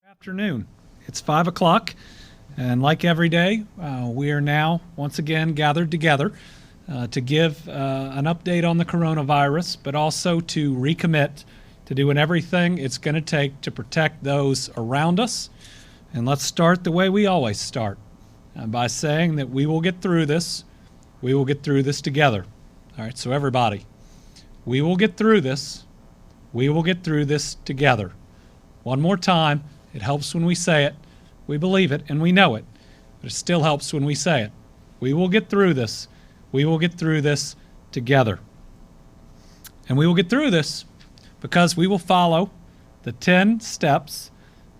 Afternoon. It's 5 o'clock, and like every day, we are now once again gathered together to give an update on the coronavirus, but also to recommit to doing everything it's going to take to protect those around us. And let's start the way we always start, by saying that we will get through this. We will get through this together. All right, so everybody, we will get through this. We will get through this together. One more time. It helps when we say it. We believe it and we know it, but it still helps when we say it. We will get through this. We will get through this together. And we will get through this because we will follow the 10 steps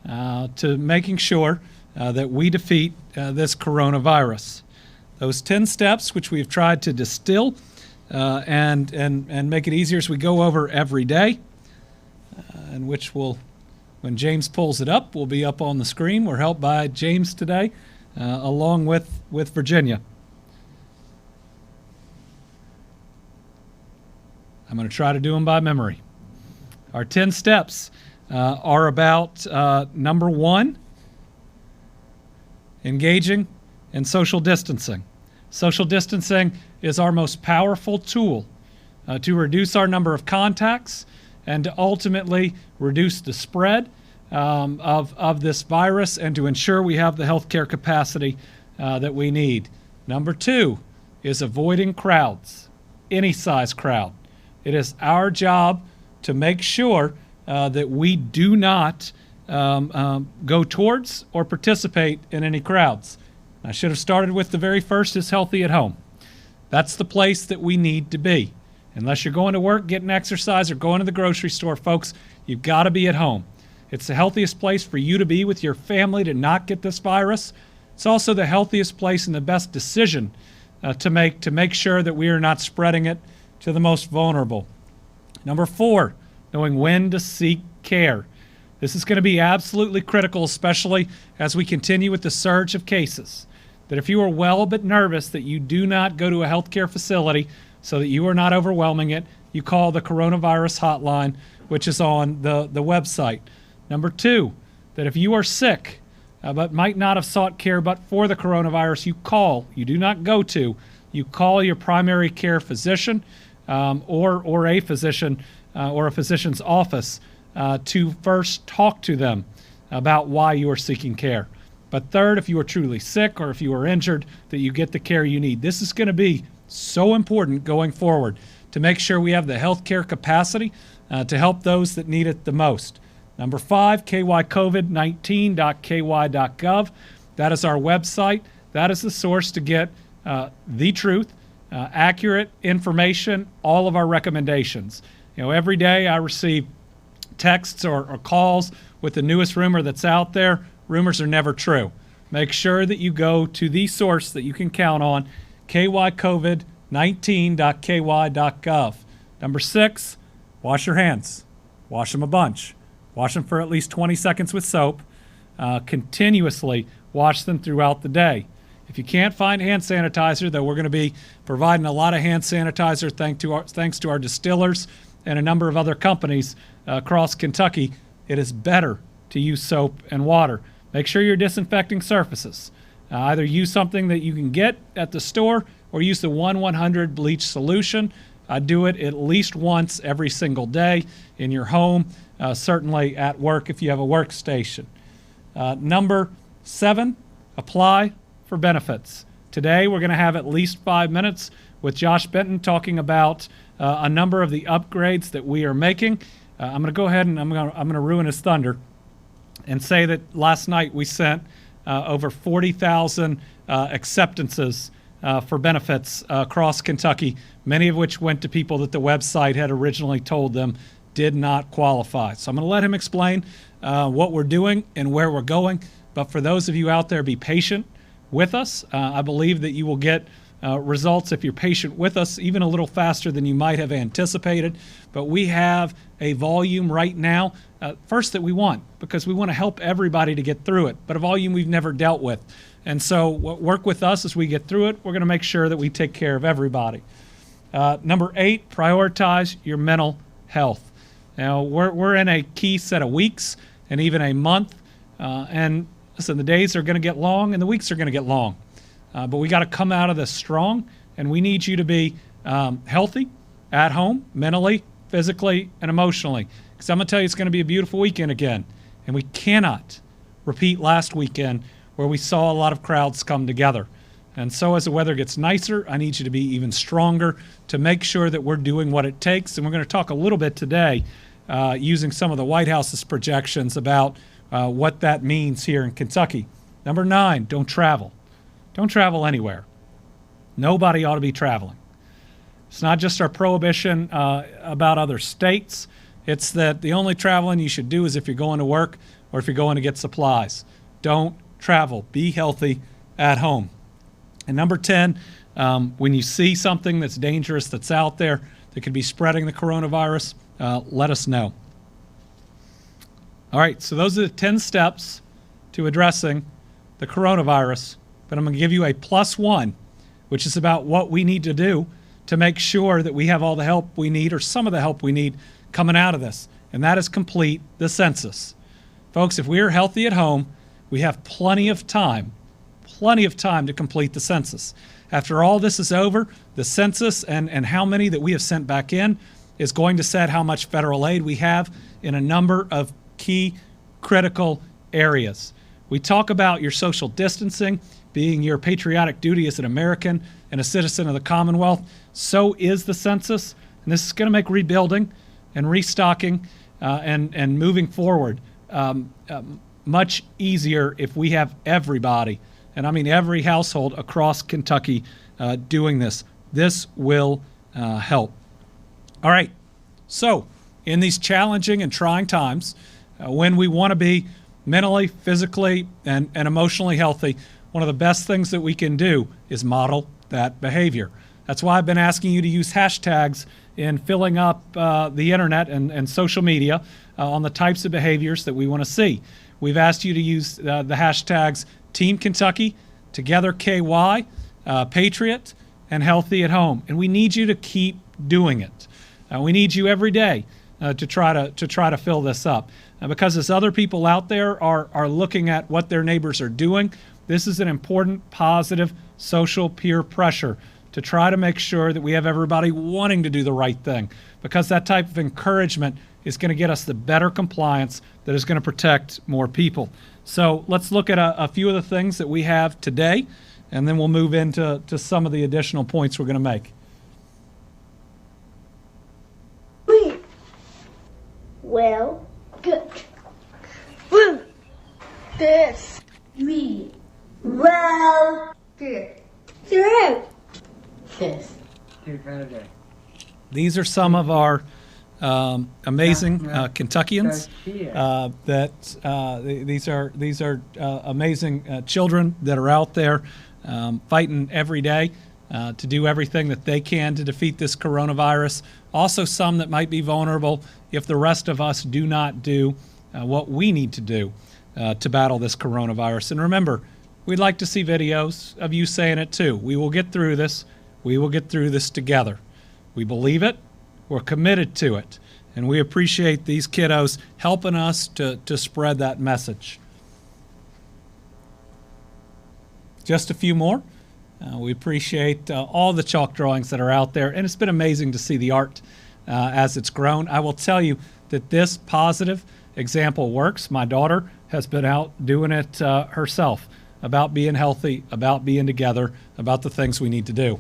to making sure that we defeat this coronavirus. Those 10 steps, which we've tried to distill and make it easier as we go over every day, and which will, when James pulls it up, will be up on the screen. We're helped by James today, along with Virginia. I'm going to try to do them by memory. Our 10 steps are about, number one, engaging in social distancing. Social distancing is our most powerful tool to reduce our number of contacts and to ultimately reduce the spread of this virus and to ensure we have the healthcare capacity that we need. Number two is avoiding crowds, any size crowd. It is our job to make sure that we do not go towards or participate in any crowds. I should have started with the very first is healthy at home. That's the place that we need to be. Unless you're going to work, getting exercise, or going to the grocery store, folks, you've got to be at home. It's the healthiest place for you to be with your family to not get this virus. It's also the healthiest place and the best decision to make sure that we are not spreading it to the most vulnerable. Number four, knowing when to seek care. This is going to be absolutely critical, especially as we continue with the surge of cases. That if you are well but nervous, that you do not go to a healthcare facility so that you are not overwhelming it. You call the coronavirus hotline, which is on the website. Number two, that if you are sick but might not have sought care but for the coronavirus, you call. You do not go to. You call your primary care physician or a physician or a physician's office to first talk to them about why you are seeking care. But third, if you are truly sick or if you are injured, that you get the care you need. This is going to be so important going forward to make sure we have the healthcare capacity to help those that need it the most. Number five, kycovid19.ky.gov. That is our website. That is the source to get the truth, accurate information, all of our recommendations. You know, every day I receive texts or calls with the newest rumor that's out there. Rumors are never true. Make sure that you go to the source that you can count on, kycovid19.ky.gov. Number six, wash your hands. Wash them a bunch. Wash them for at least 20 seconds with soap. Continuously wash them throughout the day. If you can't find hand sanitizer, though we're going to be providing a lot of hand sanitizer thanks to our distillers and a number of other companies across Kentucky, it is better to use soap and water. Make sure you're disinfecting surfaces. Either use something that you can get at the store or use the 1-100 bleach solution. Do it at least once every single day in your home, certainly at work if you have a workstation. Number seven, apply for benefits. Today we're going to have at least 5 minutes with Josh Benton talking about a number of the upgrades that we are making. I'm going to go ahead and I'm going to ruin his thunder and say that last night we sent over 40,000 acceptances for benefits across Kentucky, many of which went to people that the website had originally told them did not qualify. So I'm going to let him explain what we're doing and where we're going. But for those of you out there, be patient with us. I believe that you will get results if you're patient with us, even a little faster than you might have anticipated. But we have a volume right now, first that we want, because we want to help everybody to get through it, but a volume we've never dealt with. And so work with us as we get through it. We're going to make sure that we take care of everybody. Number 8, prioritize your mental health. Now, we're in a key set of weeks and even a month And listen, the days are going to get long and the weeks are going to get long. But we got to come out of this strong, and we need you to be healthy at home, mentally, physically, and emotionally. Because I'm going to tell you, it's going to be a beautiful weekend again. And we cannot repeat last weekend where we saw a lot of crowds come together. And so as the weather gets nicer, I need you to be even stronger to make sure that we're doing what it takes. And we're going to talk a little bit today using some of the White House's projections about what that means here in Kentucky. Number 9, don't travel. Don't travel anywhere. Nobody ought to be traveling. It's not just our prohibition about other states. It's that the only traveling you should do is if you're going to work or if you're going to get supplies. Don't travel. Be healthy at home. And number 10, when you see something that's dangerous that's out there that could be spreading the coronavirus, let us know. All right, so those are the 10 steps to addressing the coronavirus. But I'm going to give you a +1, which is about what we need to do to make sure that we have all the help we need, or some of the help we need, coming out of this. And that is complete the census. Folks, if we are healthy at home, we have plenty of time to complete the census. After all this is over, the census and how many that we have sent back in is going to set how much federal aid we have in a number of key critical areas. We talk about your social distancing being your patriotic duty as an American and a citizen of the Commonwealth. So is the census. And this is going to make rebuilding and restocking and moving forward much easier if we have everybody, and I mean every household across Kentucky doing this. This will help. All right, so in these challenging and trying times, when we want to be mentally, physically, and emotionally healthy, one of the best things that we can do is model that behavior. That's why I've been asking you to use hashtags in filling up the internet and social media on the types of behaviors that we want to see. We've asked you to use the hashtags Team Kentucky, Together KY, Patriot, and Healthy at Home. And we need you to keep doing it. We need you every day to try to fill this up. Because as other people out there are looking at what their neighbors are doing, this is an important, positive, social peer pressure to try to make sure that we have everybody wanting to do the right thing, because that type of encouragement is going to get us the better compliance that is going to protect more people. So let's look at a few of the things that we have today, and then we'll move into some of the additional points we're going to make. Well, good. Woo. This. Me. Well, good. Through. This. These are some of our amazing Kentuckians. These are amazing children that are out there fighting every day to do everything that they can to defeat this coronavirus. Also, some that might be vulnerable if the rest of us do not do what we need to do to battle this coronavirus. And remember, we'd like to see videos of you saying it too. We will get through this. We will get through this together. We believe it. We're committed to it. And we appreciate these kiddos helping us to spread that message. Just a few more. We appreciate all the chalk drawings that are out there. And it's been amazing to see the art as it's grown. I will tell you that this positive example works. My daughter has been out doing it herself, about being healthy, about being together, about the things we need to do.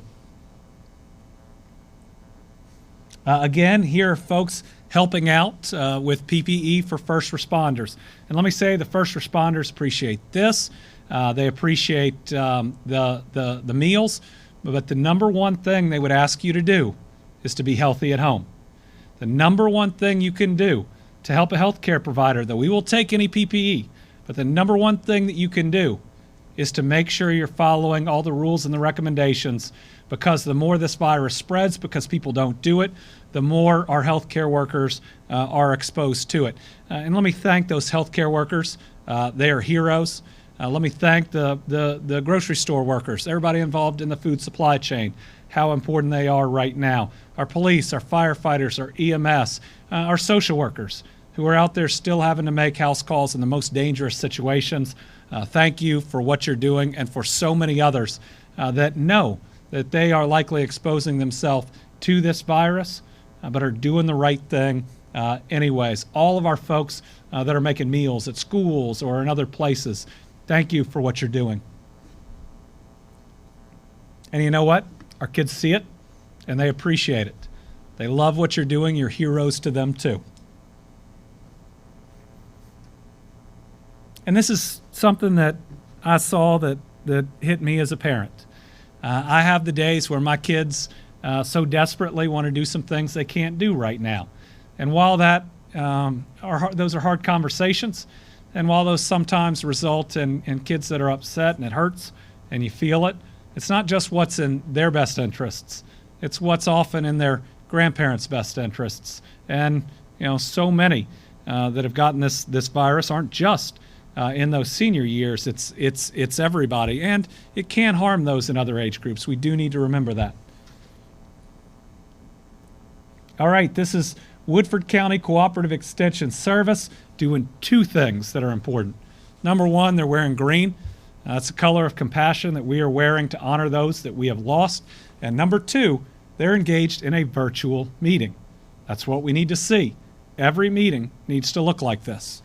Again, here are folks helping out with PPE for first responders. And let me say, the first responders appreciate this. They appreciate the meals. But the number one thing they would ask you to do is to be healthy at home. The number one thing you can do to help a healthcare provider, though we will take any PPE, but the number one thing that you can do is to make sure you're following all the rules and the recommendations, because the more this virus spreads, because people don't do it, the more our healthcare workers are exposed to it. And let me thank those healthcare workers. They are heroes. Let me thank the grocery store workers, everybody involved in the food supply chain, how important they are right now. Our police, our firefighters, our EMS, our social workers, who are out there still having to make house calls in the most dangerous situations. Thank you for what you're doing, and for so many others that know that they are likely exposing themselves to this virus, but are doing the right thing anyways. All of our folks that are making meals at schools or in other places, thank you for what you're doing. And you know what? Our kids see it, and they appreciate it. They love what you're doing. You're heroes to them, too. And this is something that I saw that hit me as a parent. I have the days where my kids so desperately want to do some things they can't do right now. And while those are hard conversations, and while those sometimes result in kids that are upset and it hurts and you feel it, it's not just what's in their best interests. It's what's often in their grandparents' best interests. And so many that have gotten this virus aren't just in those senior years. It's everybody, and it can harm those in other age groups. We do need to remember that. All right, this is Woodford County Cooperative Extension Service doing two things that are important. Number one, they're wearing green. It's a color of compassion that we are wearing to honor those that we have lost. And number two, they're engaged in a virtual meeting. That's what we need to see. Every meeting needs to look like this.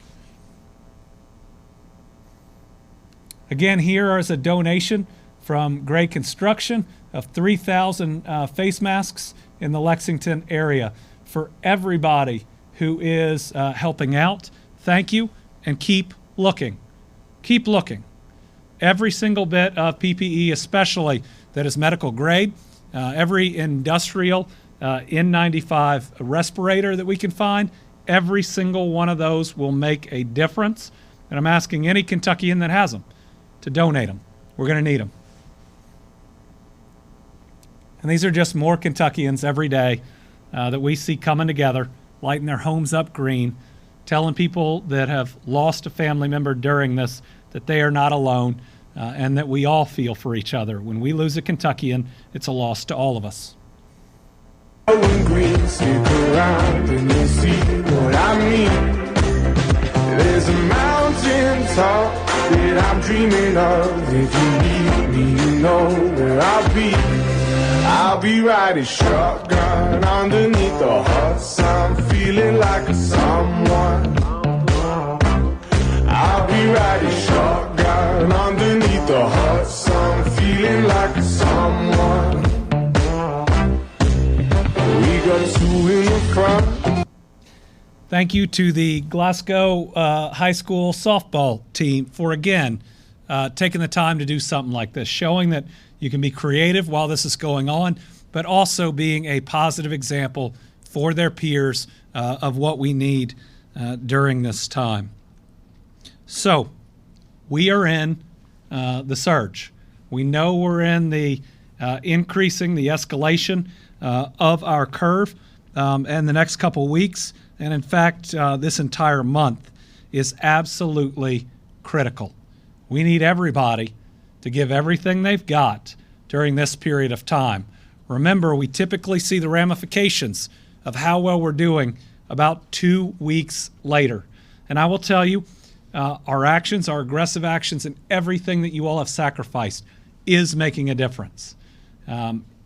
Again, here is a donation from Gray Construction of 3,000 face masks in the Lexington area for everybody who is helping out. Thank you, and keep looking. Keep looking. Every single bit of PPE, especially that is medical grade, every industrial N95 respirator that we can find, every single one of those will make a difference. And I'm asking any Kentuckian that has them to donate them. We're going to need them. And these are just more Kentuckians every day that we see coming together, lighting their homes up green, telling people that have lost a family member during this that they are not alone, and that we all feel for each other. When we lose a Kentuckian, it's a loss to all of us. Green, stick around and you'll see what I mean. There's a mountain top that I'm dreaming of. If you need me, you know where I'll be. I'll be riding shotgun underneath the hot sun, feeling like a someone. I'll be riding shotgun underneath the hot sun, feeling like a someone. We got two in the front. Thank you to the Glasgow High School softball team for, again, taking the time to do something like this, showing that you can be creative while this is going on, but also being a positive example for their peers of what we need during this time. So we are in the surge. We know we're in the increasing the escalation of our curve, and the next couple weeks, and in fact, this entire month is absolutely critical. We need everybody to give everything they've got during this period of time. Remember, we typically see the ramifications of how well we're doing about 2 weeks later. And I will tell you, our actions, our aggressive actions, and everything that you all have sacrificed is making a difference.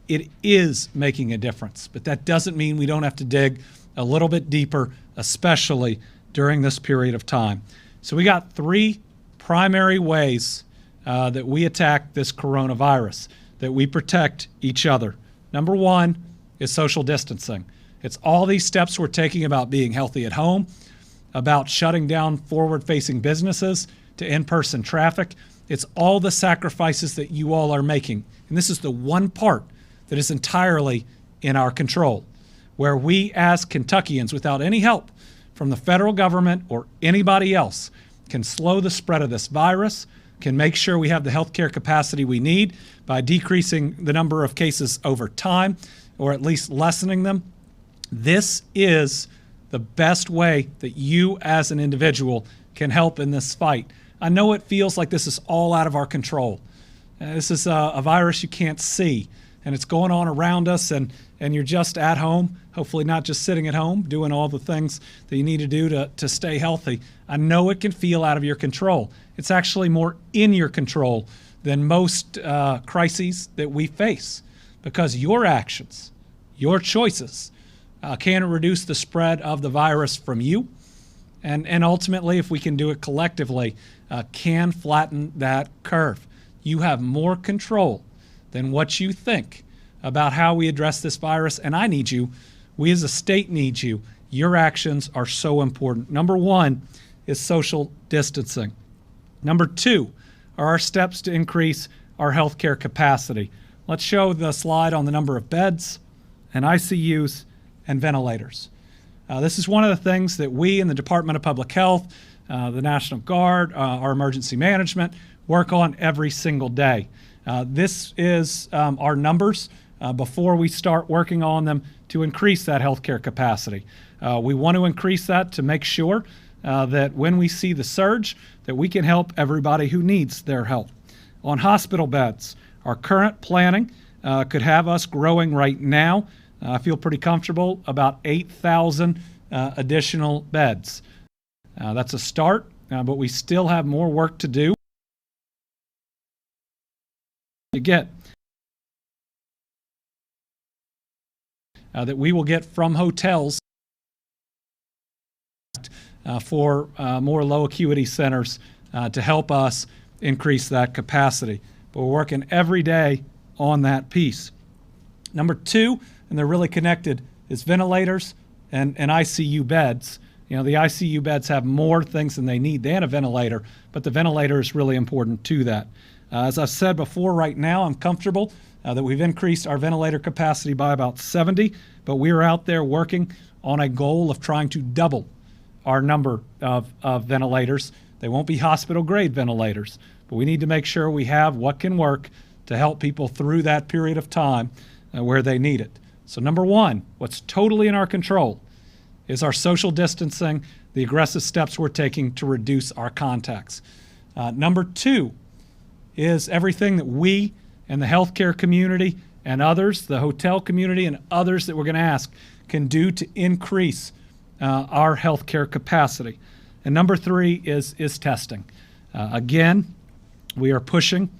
It is making a difference, but that doesn't mean we don't have to dig a little bit deeper, especially during this period of time. So we got 3 primary ways that we attack this coronavirus, that we protect each other. Number 1 is social distancing. It's all these steps we're taking about being healthy at home, about shutting down forward-facing businesses to in-person traffic. It's all the sacrifices that you all are making. And this is the one part that is entirely in our control, where we as Kentuckians, without any help from the federal government or anybody else, can slow the spread of this virus, can make sure we have the healthcare capacity we need by decreasing the number of cases over time, or at least lessening them. This is the best way that you as an individual can help in this fight. I know it feels like this is all out of our control. This is a virus you can't see. and it's going on around us, and you're just at home, hopefully not just sitting at home doing all the things that you need to do to stay healthy, I know it can feel out of your control. It's actually more in your control than most crises that we face, because your actions, your choices can reduce the spread of the virus from you, and ultimately, if we can do it collectively, can flatten that curve. You have more control than what you think about how we address this virus, and I need you. We as a state need you. Your actions are so important. Number one is social distancing. Number two are our steps to increase our healthcare capacity. Let's show the slide on the number of beds and ICUs and ventilators. This is one of the things that we in the Department of Public Health, the National Guard, our emergency management work on every single day. This is our numbers before we start working on them to increase that healthcare capacity. We want to increase that to make sure that when we see the surge, that we can help everybody who needs their help. On hospital beds, our current planning could have us growing right now. I feel pretty comfortable about 8,000 additional beds. That's a start, but we still have more work to do to get that we will get from hotels for more low acuity centers to help us increase that capacity. But we're working every day on that piece. Number two, and they're really connected, is ventilators and ICU beds. You know, the ICU beds have more things than they need than a ventilator, but the ventilator is really important to that. As I've said before, right now I'm comfortable that we've increased our ventilator capacity by about 70, but we're out there working on a goal of trying to double our number of ventilators. They won't be hospital grade ventilators, but we need to make sure we have what can work to help people through that period of time where they need it. So number one, what's totally in our control is our social distancing, the aggressive steps we're taking to reduce our contacts. Number two is everything that we and the healthcare community and others, the hotel community and others that we're going to ask, can do to increase our healthcare capacity. And number three is testing. Again, we are pushing,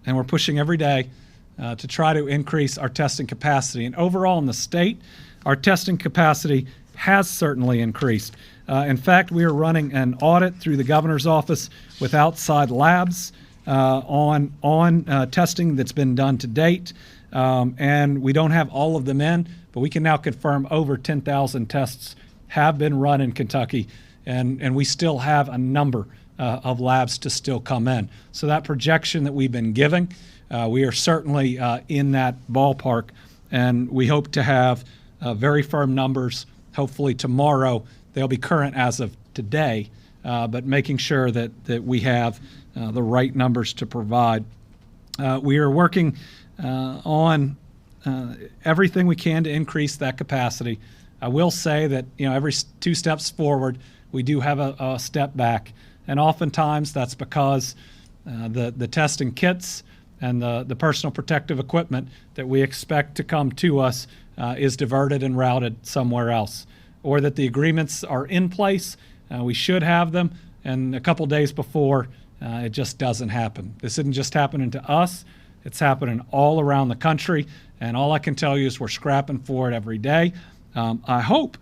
and we're pushing every day to try to increase our testing capacity. And overall in the state, our testing capacity has certainly increased. In fact, we are running an audit through the governor's office with outside labs on testing that's been done to date. And we don't have all of them in, but we can now confirm over 10,000 tests have been run in Kentucky, and we still have a number of labs to still come in. So that projection that we've been giving, we are certainly in that ballpark, and we hope to have very firm numbers. Hopefully tomorrow they'll be current as of today, but making sure that we have the right numbers to provide. We are working on everything we can to increase that capacity. I will say that every 2 steps forward, we do have a step back, and oftentimes that's because the testing kits and the personal protective equipment that we expect to come to us is diverted and routed somewhere else, or that the agreements are in place, we should have them, and a couple days before, it just doesn't happen. This isn't just happening to us, it's happening all around the country, and all I can tell you is we're scrapping for it every day. I hope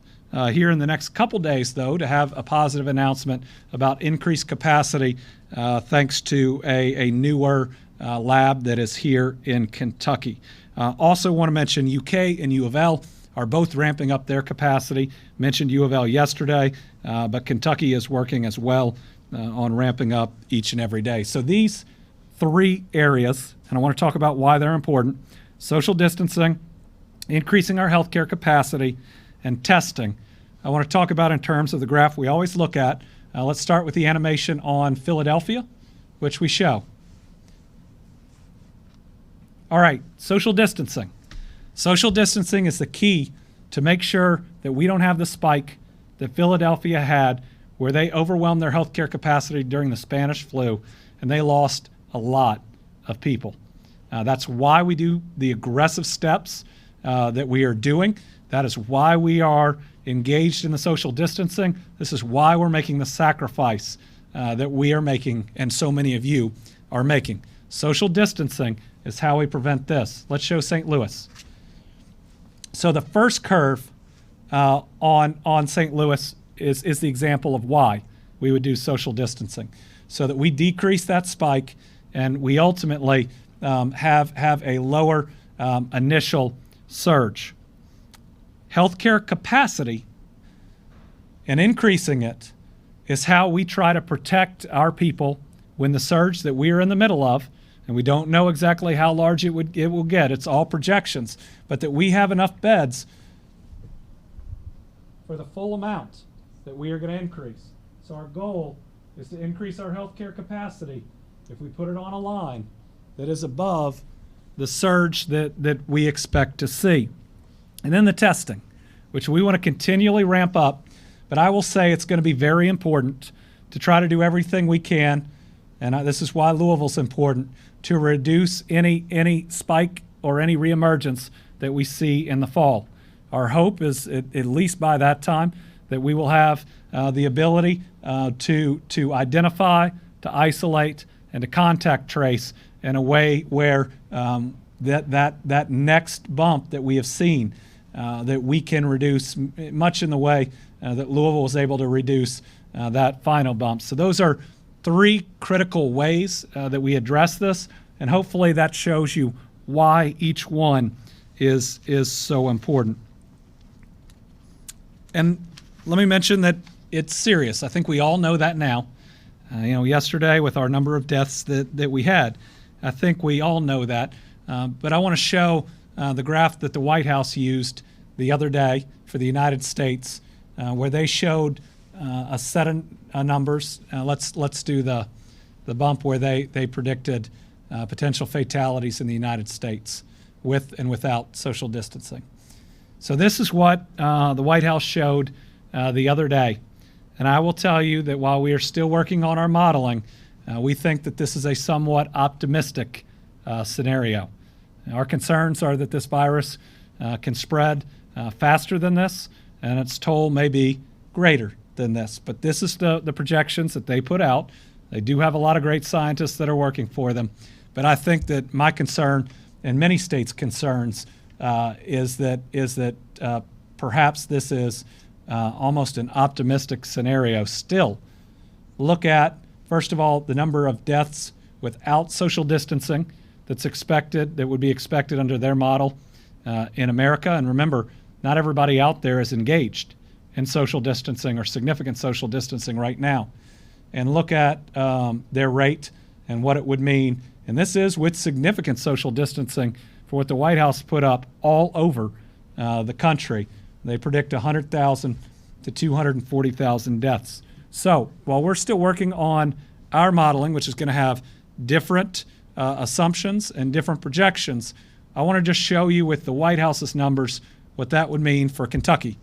here in the next couple days, though, to have a positive announcement about increased capacity thanks to a newer lab that is here in Kentucky. Also want to mention UK and U of L are both ramping up their capacity. Mentioned U of L yesterday, but Kentucky is working as well on ramping up each and every day. So these 3 areas, and I want to talk about why they're important: social distancing, increasing our healthcare capacity, and testing. I want to talk about in terms of the graph we always look at. Let's start with the animation on Philadelphia, which we show. All right, social distancing. Social distancing is the key to make sure that we don't have the spike that Philadelphia had, where they overwhelmed their healthcare capacity during the Spanish flu, and they lost a lot of people. That's why we do the aggressive steps that we are doing. That is why we are engaged in the social distancing. This is why we're making the sacrifice that we are making, and so many of you are making. Social distancing is how we prevent this. Let's show St. Louis. So the first curve on St. Louis is the example of why we would do social distancing, so that we decrease that spike and we ultimately have a lower initial surge. Healthcare capacity and increasing it is how we try to protect our people when the surge that we are in the middle of, and we don't know exactly how large it will get, it's all projections, but that we have enough beds for the full amount that we are going to increase. So our goal is to increase our healthcare capacity if we put it on a line that is above the surge that we expect to see. And then the testing, which we want to continually ramp up, but I will say it's going to be very important to try to do everything we can, and this is why Louisville's important, to reduce any spike or any reemergence that we see in the fall. Our hope is, at least by that time, that we will have the ability to identify, to isolate, and to contact trace in a way where that next bump that we have seen, that we can reduce much in the way that Louisville was able to reduce that final bump. So those are three critical ways that we address this, and hopefully that shows you why each one is so important. And let me mention that it's serious. I think we all know that now. Yesterday with our number of deaths that we had, I think we all know that. But I want to show the graph that the White House used the other day for the United States, where they showed a set of numbers. Let's do the bump where they predicted potential fatalities in the United States with and without social distancing. So this is what the White House showed the other day. And I will tell you that while we are still working on our modeling, we think that this is a somewhat optimistic scenario. Our concerns are that this virus can spread faster than this, and its toll may be greater than this. But this is the projections that they put out. They do have a lot of great scientists that are working for them. But I think that my concern, and many states' concerns, is that perhaps this is almost an optimistic scenario. Still, look at, first of all, the number of deaths without social distancing that would be expected under their model in America. And remember, not everybody out there is engaged in social distancing or significant social distancing right now. And look at their rate and what it would mean. And this is with significant social distancing for what the White House put up all over the country. They predict 100,000 to 240,000 deaths. So while we're still working on our modeling, which is going to have different assumptions and different projections, I want to just show you with the White House's numbers what that would mean for Kentucky.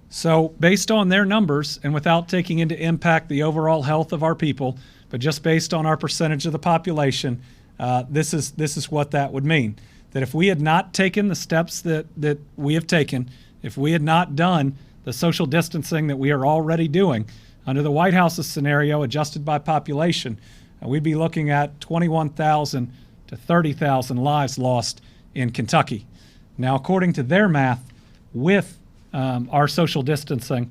So based on their numbers, and without taking into impact the overall health of our people, but just based on our percentage of the population, this is what that would mean. That if we had not taken the steps that we have taken, if we had not done the social distancing that we are already doing, under the White House's scenario adjusted by population, we'd be looking at 21,000 to 30,000 lives lost in Kentucky. Now, according to their math, with our social distancing,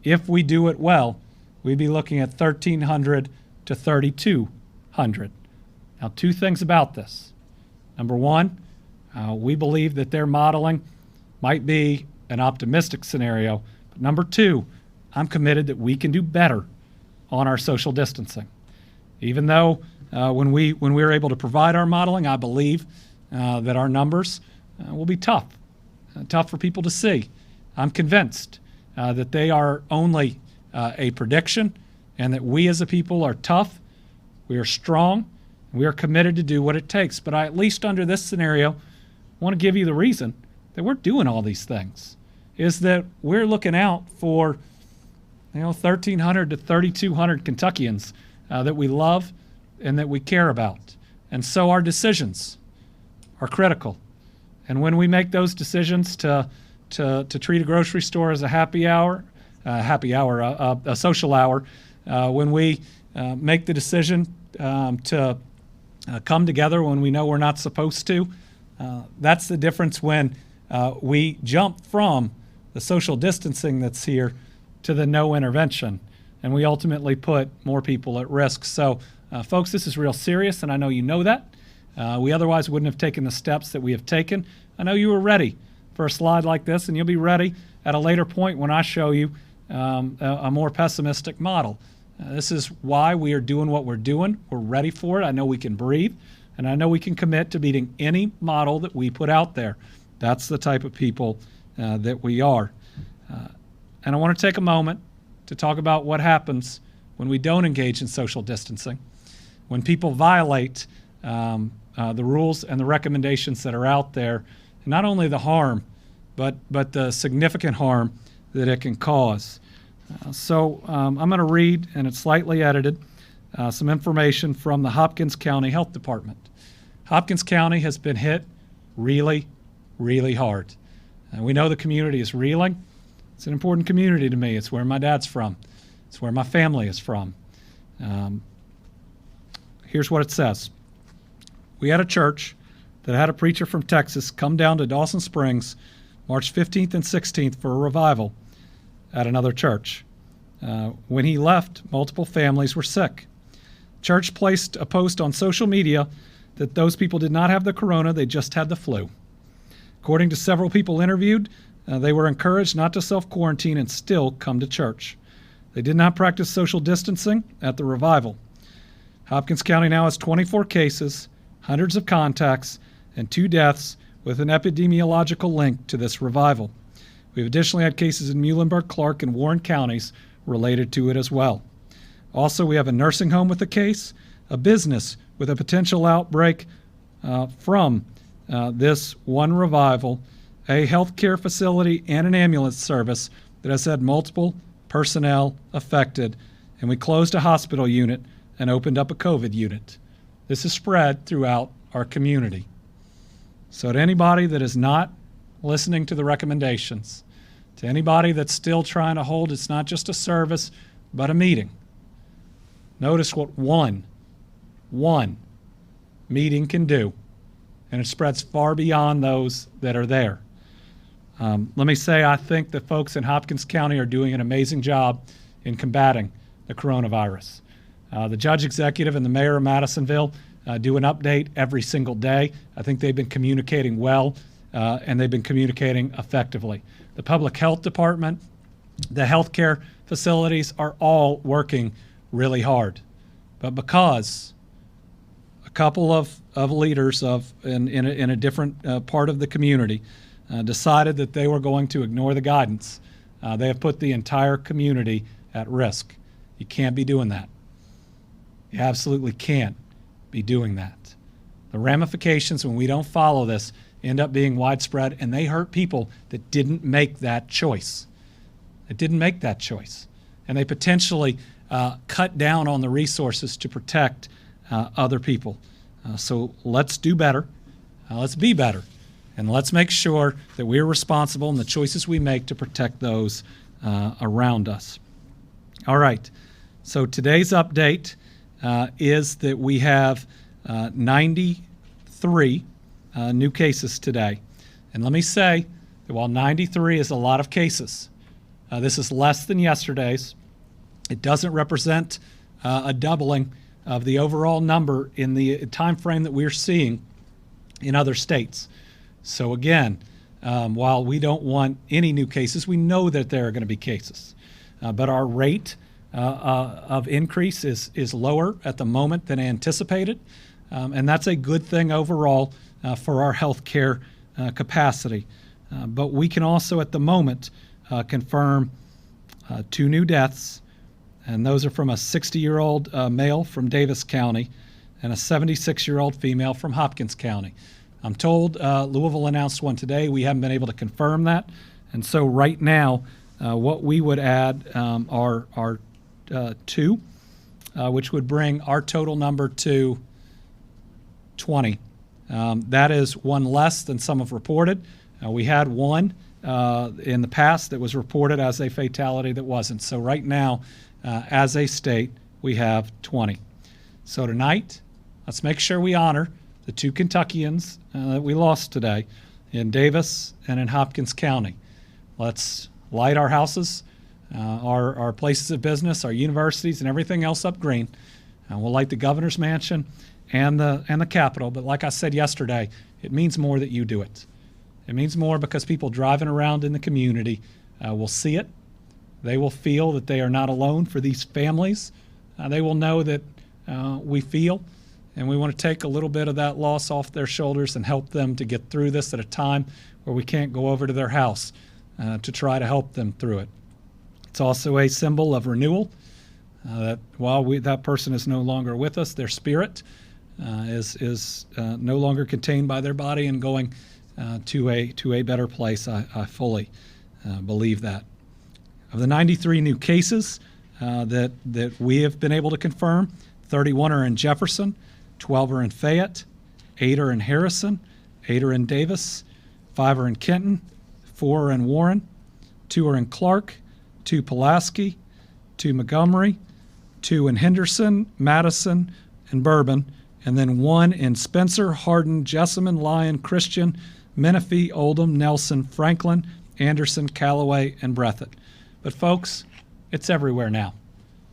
if we do it well, we'd be looking at 1,300 to 3,200. Now, two things about this. Number one, we believe that their modeling might be an optimistic scenario. But number two, I'm committed that we can do better on our social distancing. Even though when we were able to provide our modeling, I believe that our numbers will be tough for people to see. I'm convinced that they are only a prediction, and that we as a people are tough, we are strong, and we are committed to do what it takes. But I, at least under this scenario, want to give you the reason that we're doing all these things, is that we're looking out for 1,300 to 3,200 Kentuckians that we love and that we care about. And so our decisions are critical. And when we make those decisions to treat a grocery store as a a social hour, when we make the decision to come together when we know we're not supposed to, that's the difference when we jump from the social distancing that's here to the no intervention, and we ultimately put more people at risk. So, folks, this is real serious, and I know you know that. We otherwise wouldn't have taken the steps that we have taken. I know you were ready for a slide like this, and you'll be ready at a later point when I show you a more pessimistic model. This is why we are doing what we're doing. We're ready for it. I know we can breathe, and I know we can commit to beating any model that we put out there. That's the type of people that we are. And I want to take a moment to talk about what happens when we don't engage in social distancing, when people violate the rules and the recommendations that are out there, and not only the harm, but the significant harm that it can cause. So I'm going to read, and it's slightly edited, some information from the Hopkins County Health Department. Hopkins County has been hit really, really hard. And we know the community is reeling. It's an important community to me. It's where my dad's from. It's where my family is from. Here's what it says. We had a church that had a preacher from Texas come down to Dawson Springs March 15th and 16th for a revival at another church. When he left, multiple families were sick. Church placed a post on social media that those people did not have the corona, they just had the flu. According to several people interviewed, they were encouraged not to self-quarantine and still come to church. They did not practice social distancing at the revival. Hopkins County now has 24 cases, hundreds of contacts, and 2 deaths with an epidemiological link to this revival. We've additionally had cases in Muhlenberg, Clark, and Warren counties related to it as well. Also, we have a nursing home with a case, a business with a potential outbreak from this one revival, a healthcare facility, and an ambulance service that has had multiple personnel affected, and we closed a hospital unit and opened up a COVID unit. This is spread throughout our community. So to anybody that is not listening to the recommendations, to anybody that's still trying to hold, it's not just a service, but a meeting. Notice what one meeting can do, and it spreads far beyond those that are there. Let me say, I think the folks in Hopkins County are doing an amazing job in combating the coronavirus. The judge executive and the mayor of Madisonville do an update every single day. I think they've been communicating well, and they've been communicating effectively. The public health department, the healthcare facilities are all working really hard. But because a couple of leaders in a different part of the community decided that they were going to ignore the guidance, they have put the entire community at risk. You can't be doing that. You absolutely can't be doing that. The ramifications when we don't follow this end up being widespread, and they hurt people that didn't make that choice. It didn't make that choice. And they potentially cut down on the resources to protect other people. So let's do better. Let's be better. And let's make sure that we're responsible in the choices we make to protect those around us. All right. So today's update is that we have 93 new cases today. And let me say that while 93 is a lot of cases, this is less than yesterday's. It doesn't represent a doubling of the overall number in the time frame that we're seeing in other states. So again, while we don't want any new cases, we know that there are going to be cases. But our rate of increase is lower at the moment than anticipated. And that's a good thing overall for our healthcare capacity. But we can also at the moment confirm 2 new deaths, and those are from a 60-year-old male from Davis County and a 76-year-old female from Hopkins County. I'm told Louisville announced one today. We haven't been able to confirm that. And so right now, what we would add are 2 which would bring our total number to 20. That is one less than some have reported. We had one in the past that was reported as a fatality that wasn't. So right now, as a state, we have 20. So tonight, let's make sure we honor the 2 Kentuckians that we lost today in Davis and in Hopkins County. Let's light our houses, our places of business, our universities, and everything else up green. We'll light the governor's mansion and the Capitol. But like I said yesterday, it means more that you do it. It means more because people driving around in the community will see it. They will feel that they are not alone for these families. They will know that we feel, and we want to take a little bit of that loss off their shoulders and help them to get through this at a time where we can't go over to their house to try to help them through it. It's also a symbol of renewal, that while that person is no longer with us, their spirit is no longer contained by their body and going to a better place. I fully believe that. Of the 93 new cases that we have been able to confirm, 31 are in Jefferson, 12 are in Fayette, 8 are in Harrison, 8 are in Davis, 5 are in Kenton, 4 are in Warren, 2 are in Clark, 2 Pulaski, 2 Montgomery, 2 in Henderson, Madison, and Bourbon, and then 1 in Spencer, Hardin, Jessamine, Lyon, Christian, Menifee, Oldham, Nelson, Franklin, Anderson, Callaway, and Breathitt. But folks, it's everywhere now.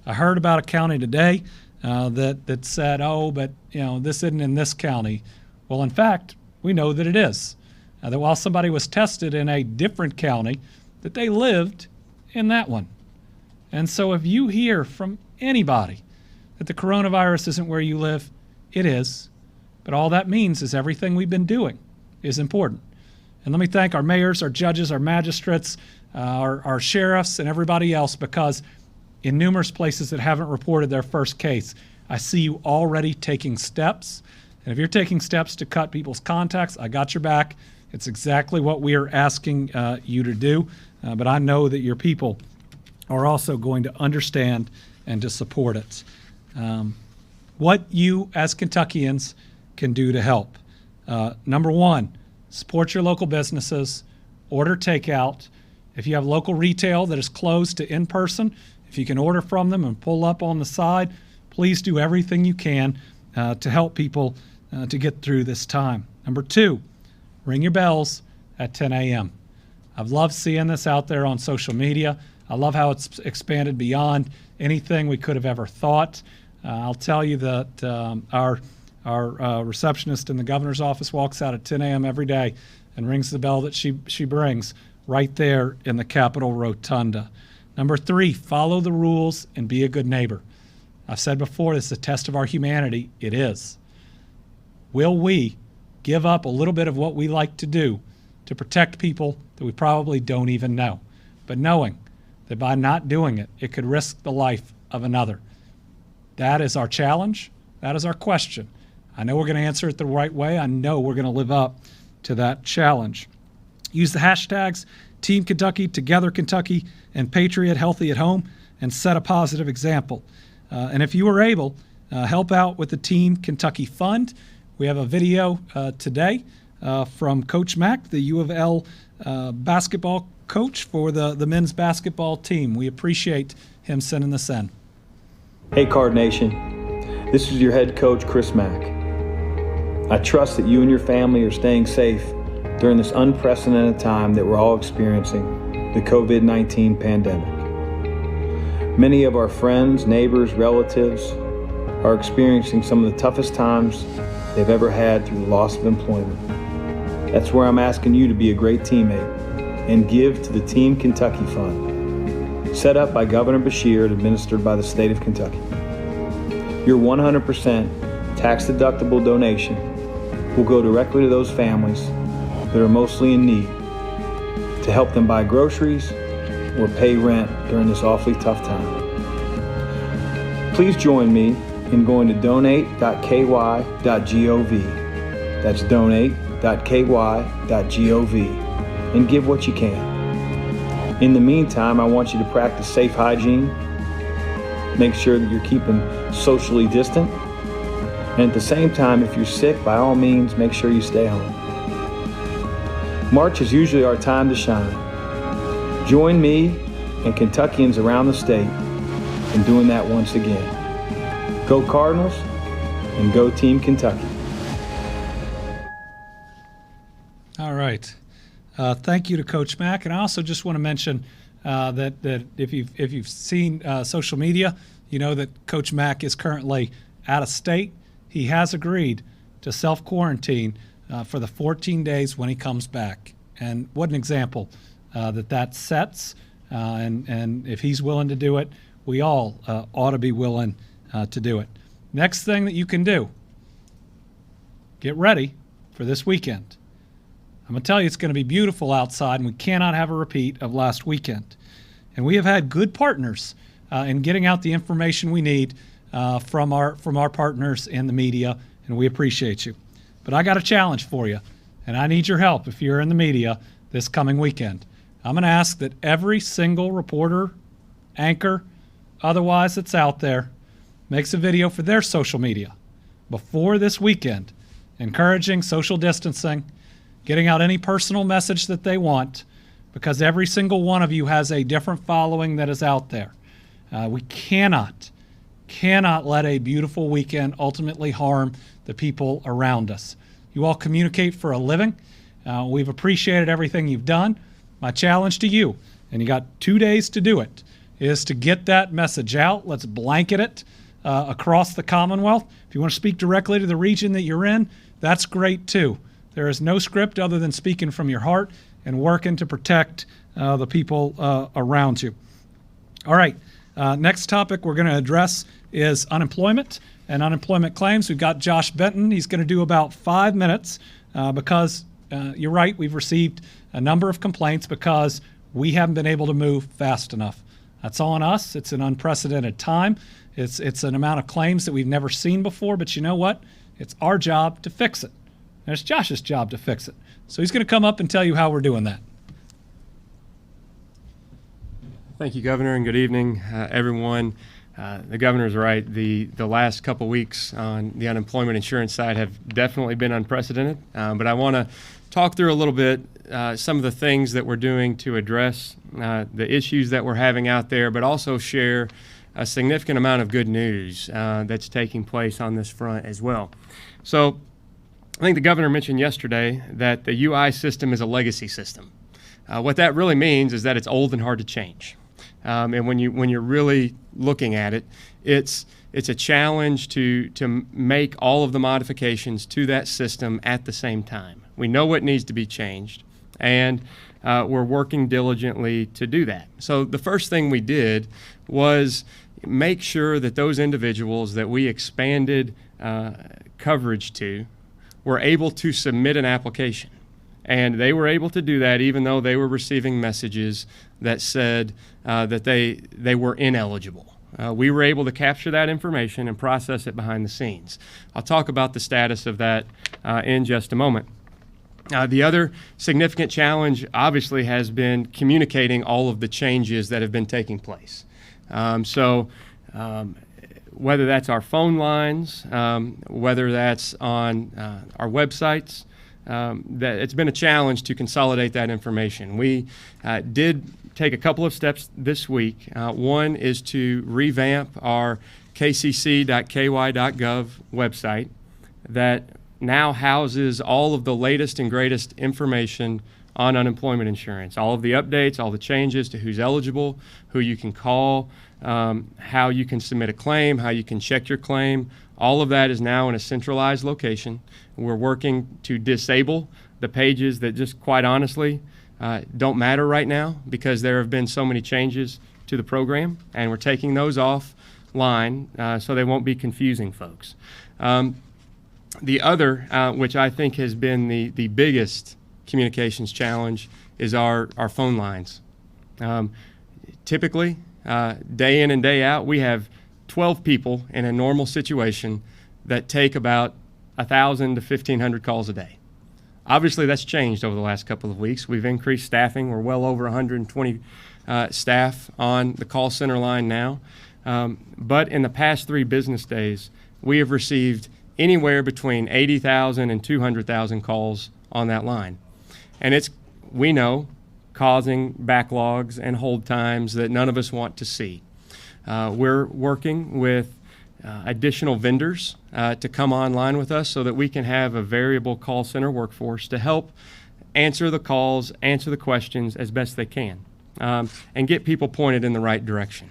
I heard about a county today that said, oh, but this isn't in this county. Well, in fact, we know that it is. That while somebody was tested in a different county, that they lived in that one. And so if you hear from anybody that the coronavirus isn't where you live, it is. But all that means is everything we've been doing is important. And let me thank our mayors, our judges, our magistrates, our sheriffs, and everybody else, because in numerous places that haven't reported their first case, I see you already taking steps. And if you're taking steps to cut people's contacts, I got your back. It's exactly what we are asking you to do. But I know that your people are also going to understand and to support it. What you as Kentuckians can do to help. Number one, support your local businesses, order takeout. If you have local retail that is closed to in-person, if you can order from them and pull up on the side, please do everything you can to help people to get through this time. Number two, ring your bells at 10 a.m. I've loved seeing this out there on social media. I love how it's expanded beyond anything we could have ever thought. I'll tell you that our receptionist in the governor's office walks out at 10 a.m. every day and rings the bell that she brings right there in the Capitol Rotunda. Number three, follow the rules and be a good neighbor. I've said before, this is a test of our humanity. It is. Will we give up a little bit of what we like to do to protect people that we probably don't even know, but knowing that by not doing it, it could risk the life of another? That is our challenge. That is our question. I know we're going to answer it the right way. I know we're going to live up to that challenge. Use the hashtags Team Kentucky, Together Kentucky, and Patriot Healthy at Home, and set a positive example. And if you are able, help out with the Team Kentucky Fund. We have a video today from Coach Mack, the U of L basketball coach for the men's basketball team. We appreciate him sending this in. Hey Card Nation, this is your head coach, Chris Mack. I trust that you and your family are staying safe during this unprecedented time that we're all experiencing, the COVID-19 pandemic. Many of our friends, neighbors, relatives are experiencing some of the toughest times they've ever had through the loss of employment. That's where I'm asking you to be a great teammate and give to the Team Kentucky Fund, set up by Governor Beshear and administered by the state of Kentucky. Your 100% tax-deductible donation will go directly to those families that are mostly in need to help them buy groceries or pay rent during this awfully tough time. Please join me in going to donate.ky.gov. That's donate.ky.gov and give what you can. In the meantime, I want you to practice safe hygiene, make sure that you're keeping socially distant. And at the same time, if you're sick, by all means, make sure you stay home. March is usually our time to shine. Join me and Kentuckians around the state in doing that once again. Go Cardinals and go Team Kentucky. All right. Thank you to Coach Mack. And I also just want to mention that if you've seen social media, you know that Coach Mack is currently out of state. He has agreed to self-quarantine for the 14 days when he comes back. And what an example that sets. And if he's willing to do it, we all ought to be willing to do it. Next thing that you can do, get ready for this weekend. I'm going to tell you it's going to be beautiful outside, and we cannot have a repeat of last weekend. And we have had good partners in getting out the information we need from our partners in the media, and we appreciate you. But I got a challenge for you, and I need your help if you're in the media this coming weekend. I'm going to ask that every single reporter, anchor, otherwise that's out there, makes a video for their social media before this weekend, encouraging social distancing, getting out any personal message that they want, because every single one of you has a different following that is out there. We cannot let a beautiful weekend ultimately harm the people around us. You all communicate for a living. We've appreciated everything you've done. My challenge to you, and you got 2 days to do it, is to get that message out. Let's blanket it across the Commonwealth. If you want to speak directly to the region that you're in, that's great too. There is no script other than speaking from your heart and working to protect the people around you. All right, next topic we're going to address is unemployment and unemployment claims. We've got Josh Benton. He's going to do about 5 minutes because you're right, we've received a number of complaints because we haven't been able to move fast enough. That's on us. It's an unprecedented time. It's an amount of claims that we've never seen before, but you know what? It's our job to fix it. And it's Josh's job to fix it. So he's going to come up and tell you how we're doing that. Thank you, Governor, and good evening, everyone. The governor's right. The last couple weeks on the unemployment insurance side have definitely been unprecedented, but I want to talk through a little bit some of the things that we're doing to address the issues that we're having out there, but also share a significant amount of good news that's taking place on this front as well. So I think the governor mentioned yesterday that the UI system is a legacy system. What that really means is that it's old and hard to change. And when you're really looking at it, it's a challenge to make all of the modifications to that system at the same time. We know what needs to be changed, and we're working diligently to do that. So the first thing we did was make sure that those individuals that we expanded coverage to were able to submit an application. And they were able to do that even though they were receiving messages that said that they were ineligible. We were able to capture that information and process it behind the scenes. I'll talk about the status of that in just a moment. The other significant challenge obviously has been communicating all of the changes that have been taking place. Whether that's our phone lines, whether that's on our websites, that it's been a challenge to consolidate that information. We did take a couple of steps this week. One is to revamp our kcc.ky.gov website that now houses all of the latest and greatest information on unemployment insurance, all of the updates, all the changes to who's eligible, who you can call, how you can submit a claim, how you can check your claim. All of that is now in a centralized location. We're working to disable the pages that just quite honestly don't matter right now because there have been so many changes to the program, and we're taking those offline so they won't be confusing folks. The other, which I think has been the biggest communications challenge, is our phone lines. Typically, day in and day out, we have 12 people in a normal situation that take about 1,000 to 1,500 calls a day. Obviously, that's changed over the last couple of weeks. We've increased staffing. We're well over 120 staff on the call center line now. But in the past 3 business days, we have received anywhere between 80,000 and 200,000 calls on that line. And it's, we know, causing backlogs and hold times that none of us want to see. We're working with additional vendors to come online with us so that we can have a variable call center workforce to help answer the calls, answer the questions as best they can, and get people pointed in the right direction.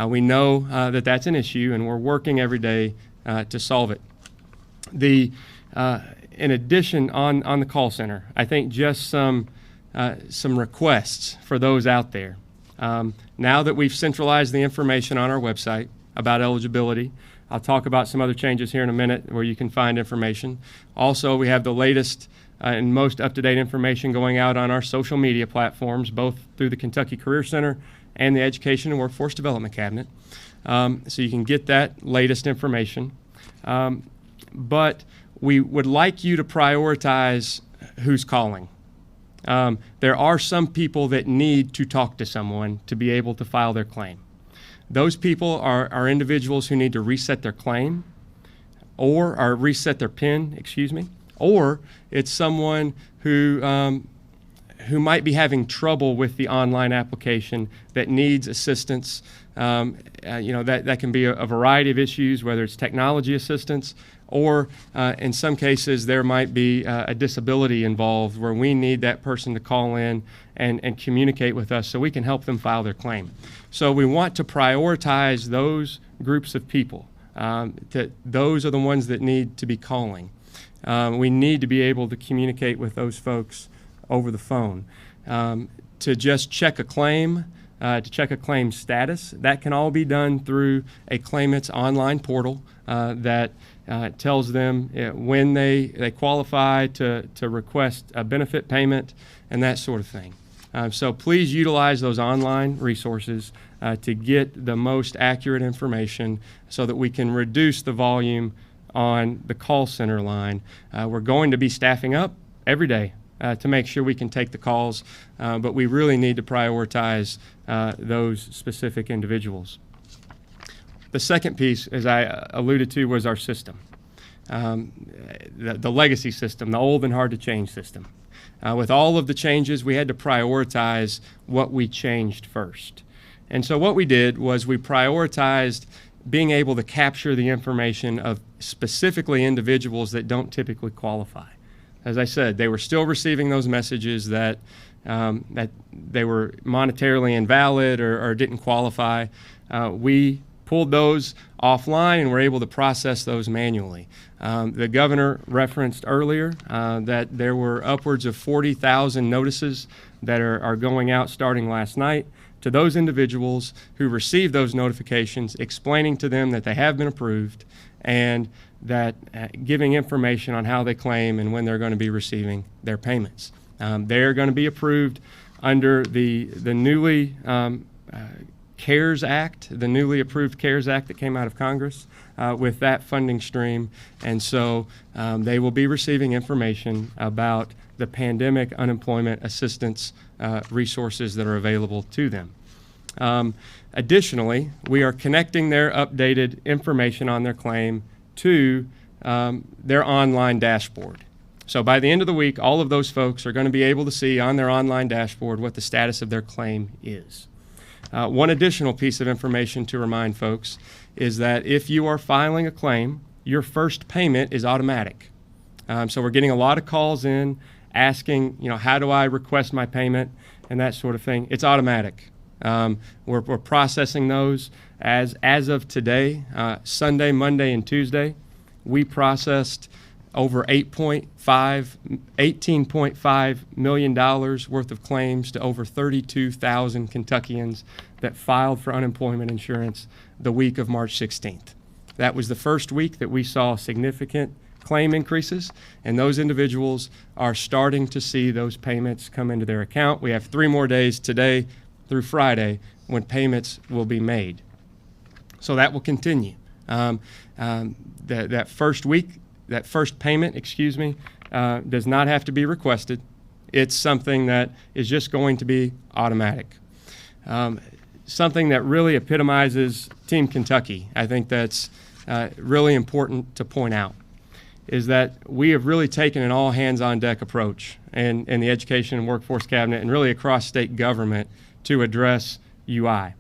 We know that that's an issue, and we're working every day to solve it. In addition, on the call center, I think just some requests for those out there. Now that we've centralized the information on our website about eligibility, I'll talk about some other changes here in a minute where you can find information. Also, we have the latest and most up-to-date information going out on our social media platforms, both through the Kentucky Career Center and the Education and Workforce Development Cabinet. So you can get that latest information. But we would like you to prioritize who's calling. There are some people that need to talk to someone to be able to file their claim. Those people are individuals who need to reset their claim or reset their PIN, or it's someone who might be having trouble with the online application that needs assistance. That can be a variety of issues, whether it's technology assistance or in some cases there might be a disability involved where we need that person to call in and communicate with us so we can help them file their claim. So we want to prioritize those groups of people. Those are the ones that need to be calling. We need to be able to communicate with those folks over the phone. To just check a claim, to check a claim status, that can all be done through a claimant's online portal that tells them when they qualify to request a benefit payment and that sort of thing. So please utilize those online resources to get the most accurate information so that we can reduce the volume on the call center line. We're going to be staffing up every day to make sure we can take the calls, but we really need to prioritize those specific individuals. The second piece, as I alluded to, was our system, the legacy system, the old and hard to change system. With all of the changes, we had to prioritize what we changed first. And so what we did was we prioritized being able to capture the information of specifically individuals that don't typically qualify. As I said, they were still receiving those messages that they were monetarily invalid or didn't qualify. We pulled those offline and were able to process those manually. The governor referenced earlier that there were upwards of 40,000 notices that are going out starting last night to those individuals who received those notifications, explaining to them that they have been approved and that giving information on how they claim and when they're going to be receiving their payments. They're going to be approved under the newly CARES Act, the newly approved CARES Act that came out of Congress with that funding stream. And so they will be receiving information about the pandemic unemployment assistance resources that are available to them. Additionally, we are connecting their updated information on their claim to their online dashboard. So by the end of the week, all of those folks are going to be able to see on their online dashboard what the status of their claim is. One additional piece of information to remind folks is that if you are filing a claim, your first payment is automatic. So we're getting a lot of calls in asking, how do I request my payment and that sort of thing. It's automatic. We're processing those as of today, Sunday, Monday, and Tuesday. We processed over $18.5 million worth of claims to over 32,000 Kentuckians that filed for unemployment insurance the week of March 16th. That was the first week that we saw significant claim increases, and those individuals are starting to see those payments come into their account. We have 3 more days today through Friday when payments will be made. So that will continue. That first week, that first payment, does not have to be requested. It's something that is just going to be automatic. Something that really epitomizes Team Kentucky, I think that's really important to point out, is that we have really taken an all hands on deck approach in the Education and Workforce Cabinet and really across state government to address UI.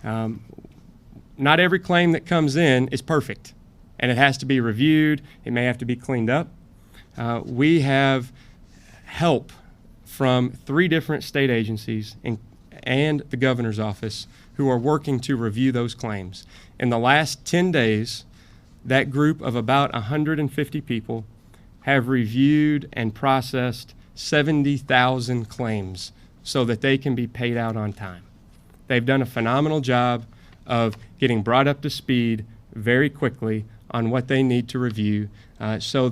Not every claim that comes in is perfect, and it has to be reviewed. It may have to be cleaned up. We have help from 3 different state agencies and the governor's office who are working to review those claims. In the last 10 days, that group of about 150 people have reviewed and processed 70,000 claims so that they can be paid out on time. They've done a phenomenal job of getting brought up to speed very quickly on what they need to review so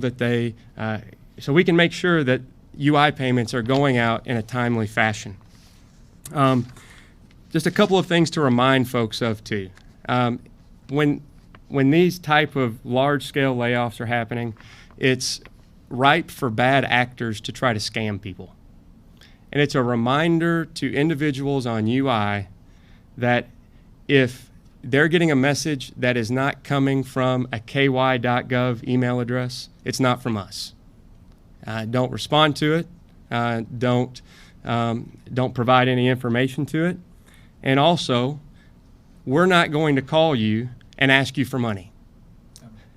we can make sure that UI payments are going out in a timely fashion. Just a couple of things to remind folks of too. When these type of large-scale layoffs are happening, it's ripe for bad actors to try to scam people. And it's a reminder to individuals on UI that if they're getting a message that is not coming from a ky.gov email address, it's not from us. Don't respond to it. Don't provide any information to it. And also, we're not going to call you and ask you for money,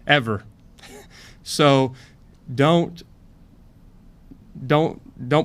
ever. So don't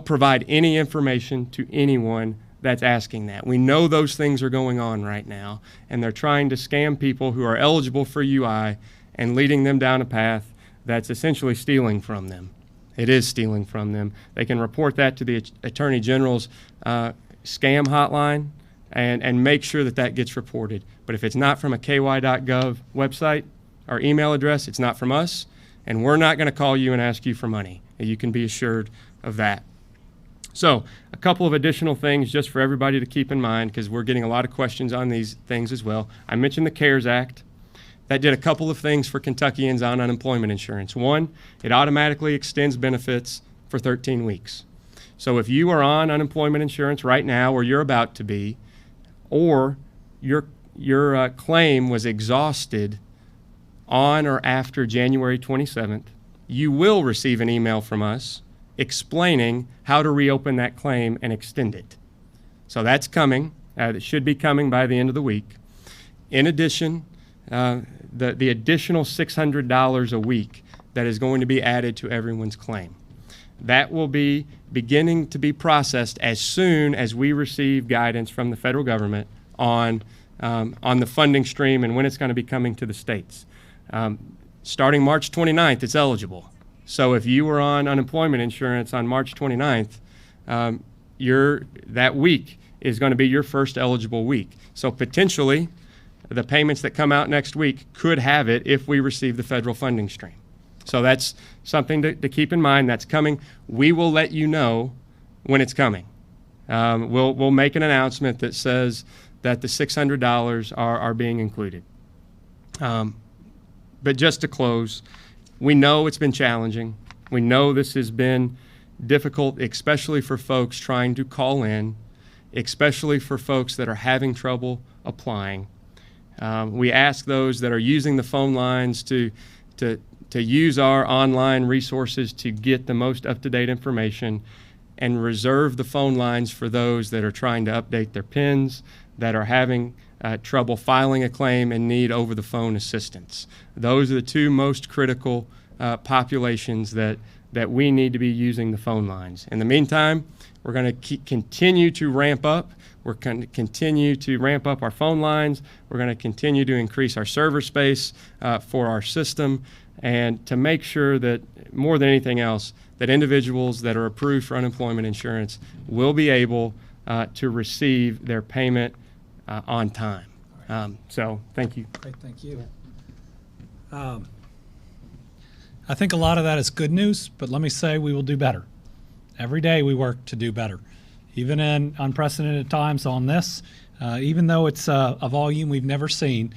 provide any information to anyone that's asking that. We know those things are going on right now, and they're trying to scam people who are eligible for UI and leading them down a path that's essentially stealing from them. It is stealing from them. They can report that to the Attorney General's scam hotline and make sure that that gets reported. But if it's not from a ky.gov website or email address, it's not from us, and we're not going to call you and ask you for money. You can be assured of that. So a couple of additional things just for everybody to keep in mind, because we're getting a lot of questions on these things as well. I mentioned the CARES Act. That did a couple of things for Kentuckians on unemployment insurance. One, it automatically extends benefits for 13 weeks. So if you are on unemployment insurance right now, or you're about to be, or your claim was exhausted on or after January 27th, you will receive an email from us explaining how to reopen that claim and extend it. So that's coming. It should be coming by the end of the week. In addition, the additional $600 a week that is going to be added to everyone's claim. That will be beginning to be processed as soon as we receive guidance from the federal government on the funding stream and when it's going to be coming to the states. Starting March 29th, it's eligible. So if you were on unemployment insurance on March 29th, that week is going to be your first eligible week. So potentially, the payments that come out next week could have it if we receive the federal funding stream. So that's something to keep in mind. That's coming. We will let you know when it's coming. We'll make an announcement that says that the $600 are being included. But just to close, we know it's been challenging. We know this has been difficult, especially for folks trying to call in, especially for folks that are having trouble applying. We ask those that are using the phone lines to use our online resources to get the most up-to-date information, and reserve the phone lines for those that are trying to update their PINs, that are having trouble filing a claim and need over-the-phone assistance. Those are the 2 most critical populations that we need to be using the phone lines. In the meantime, we're going to continue to ramp up. We're going to continue to ramp up our phone lines. We're going to continue to increase our server space for our system, and to make sure that, more than anything else, that individuals that are approved for unemployment insurance will be able to receive their payment on time. So thank you. Great, thank you. I think a lot of that is good news, but let me say we will do better. Every day we work to do better. Even in unprecedented times on this, even though it's a volume we've never seen,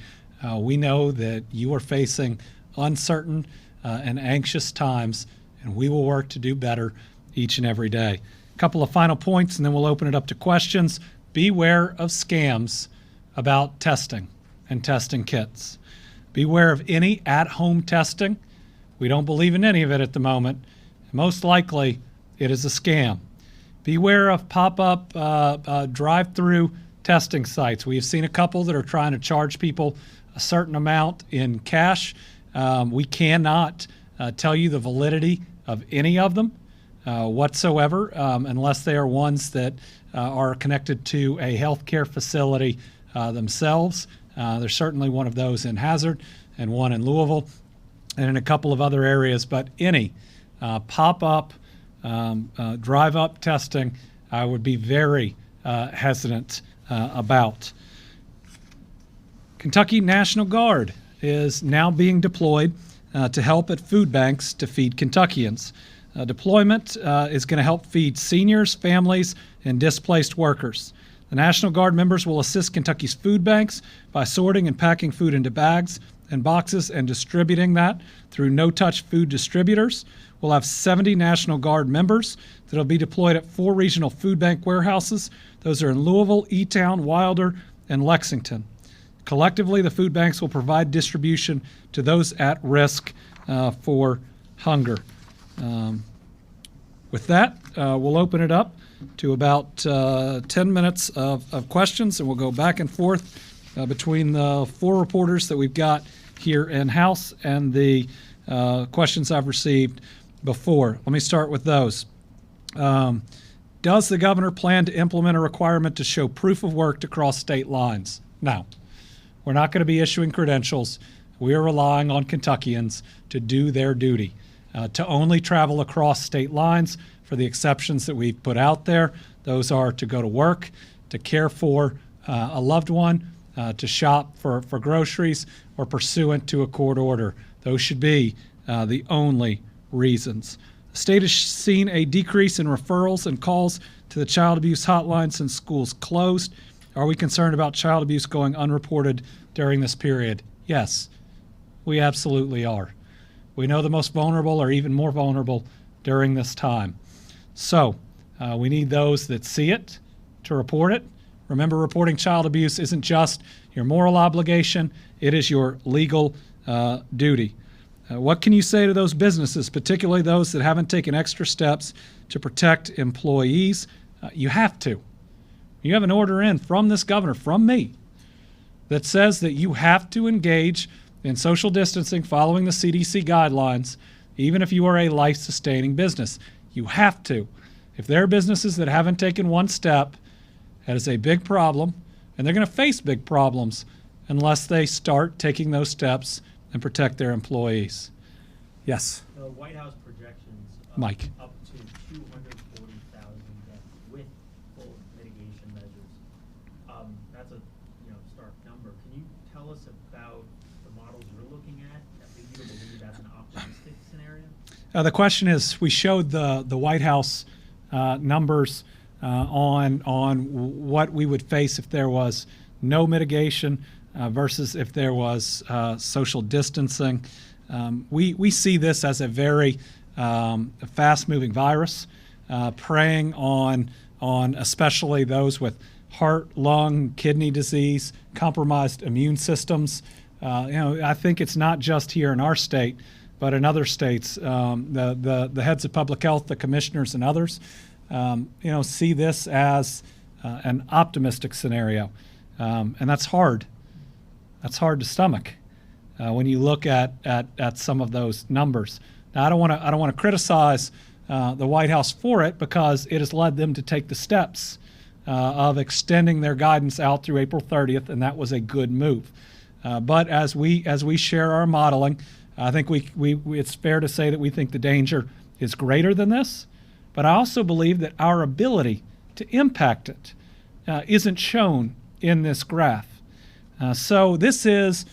we know that you are facing uncertain and anxious times, and we will work to do better each and every day. A couple of final points, and then we'll open it up to questions. Beware of scams about testing and testing kits. Beware of any at-home testing. We don't believe in any of it at the moment. Most likely, it is a scam. Beware of pop-up drive-through testing sites. We have seen a couple that are trying to charge people a certain amount in cash. We cannot tell you the validity of any of them whatsoever, unless they are ones that are connected to a healthcare facility themselves. There's certainly one of those in Hazard and one in Louisville and in a couple of other areas, but any pop-up, drive-up testing, I would be very hesitant about. Kentucky National Guard is now being deployed to help at food banks to feed Kentuckians. Deployment is going to help feed seniors, families, and displaced workers. The National Guard members will assist Kentucky's food banks by sorting and packing food into bags and boxes and distributing that through no-touch food distributors. We'll have 70 National Guard members that will be deployed at 4 regional food bank warehouses. Those are in Louisville, E-Town, Wilder, and Lexington. Collectively, the food banks will provide distribution to those at risk for hunger. With that, we'll open it up to about 10 minutes of questions, and we'll go back and forth between the 4 reporters that we've got here in-house and the questions I've received before. Let me start with those. Does the governor plan to implement a requirement to show proof of work to cross state lines? No. We're not going to be issuing credentials. We are relying on Kentuckians to do their duty, to only travel across state lines for the exceptions that we've put out there. Those are to go to work, to care for a loved one, to shop for groceries, or pursuant to a court order. Those should be the only reasons. The state has seen a decrease in referrals and calls to the child abuse hotline since schools closed. Are we concerned about child abuse going unreported during this period? Yes, we absolutely are. We know the most vulnerable are even more vulnerable during this time. So we need those that see it to report it. Remember, reporting child abuse isn't just your moral obligation, it is your legal duty. What can you say to those businesses, particularly those that haven't taken extra steps to protect employees? You have to. You have an order in from this governor, from me, that says that you have to engage in social distancing following the CDC guidelines, even if you are a life-sustaining business. You have to. If there are businesses that haven't taken one step, that is a big problem, and they're going to face big problems unless they start taking those steps and protect their employees. Yes? The White House projections Mike. Up to 240,000 deaths with full mitigation measures. That's a stark number. Can you tell us about the models you're looking at that lead you to believe that's an optimistic scenario? The question is, we showed the White House numbers on what we would face if there was no mitigation versus if there was social distancing. We see this as a very fast-moving virus, preying on especially those with heart, lung, kidney disease, compromised immune systems. I think it's not just here in our state, but in other states. The heads of public health, the commissioners, and others, see this as an optimistic scenario, and that's hard. That's hard to stomach when you look at some of those numbers. Now, I don't want to criticize the White House for it, because it has led them to take the steps of extending their guidance out through April 30th, and that was a good move. But as we share our modeling, I think it's fair to say that we think the danger is greater than this. But I also believe that our ability to impact it isn't shown in this graph. So this is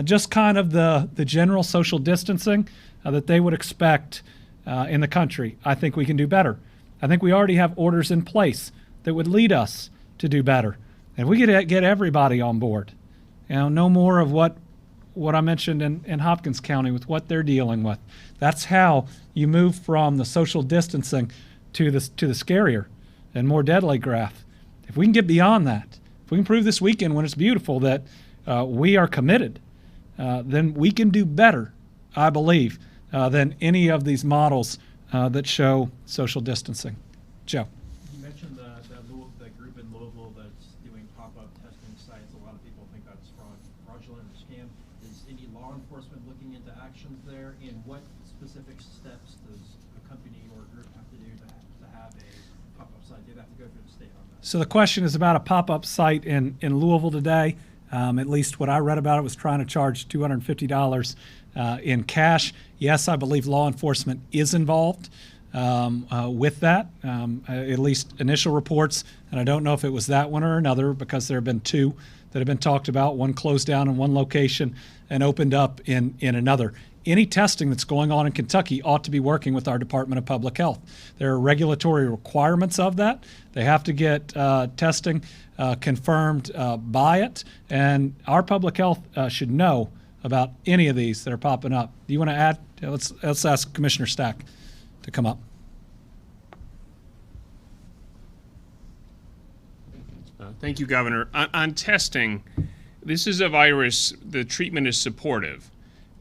just kind of the general social distancing that they would expect in the country. I think we can do better. I think we already have orders in place that would lead us to do better. And we could get everybody on board. No more of what I mentioned in Hopkins County with what they're dealing with. That's how you move from the social distancing to the scarier and more deadly graph. If we can get beyond that, if we can prove this weekend when it's beautiful that we are committed, then we can do better, I believe, than any of these models that show social distancing. Joe. You mentioned the group in Louisville that's doing pop-up testing sites. A lot of people think that's fraudulent or scam. Is any law enforcement looking into actions there? And what specific steps does a company or group have to do to have a pop-up site? Do they have to go through the state on that? So the question is about a pop-up site in Louisville today. At least what I read about it was trying to charge $250 in cash. Yes, I believe law enforcement is involved with that, at least initial reports. And I don't know if it was that one or another, because there have been two that have been talked about. One closed down in one location and opened up in another. Any testing that's going on in Kentucky ought to be working with our Department of Public Health. There are regulatory requirements of that. They have to get testing confirmed by it, and our public health should know about any of these that are popping up. Do you want to add? Let's ask Commissioner Stack to come up. Thank you, Governor. On testing, this is a virus, the treatment is supportive.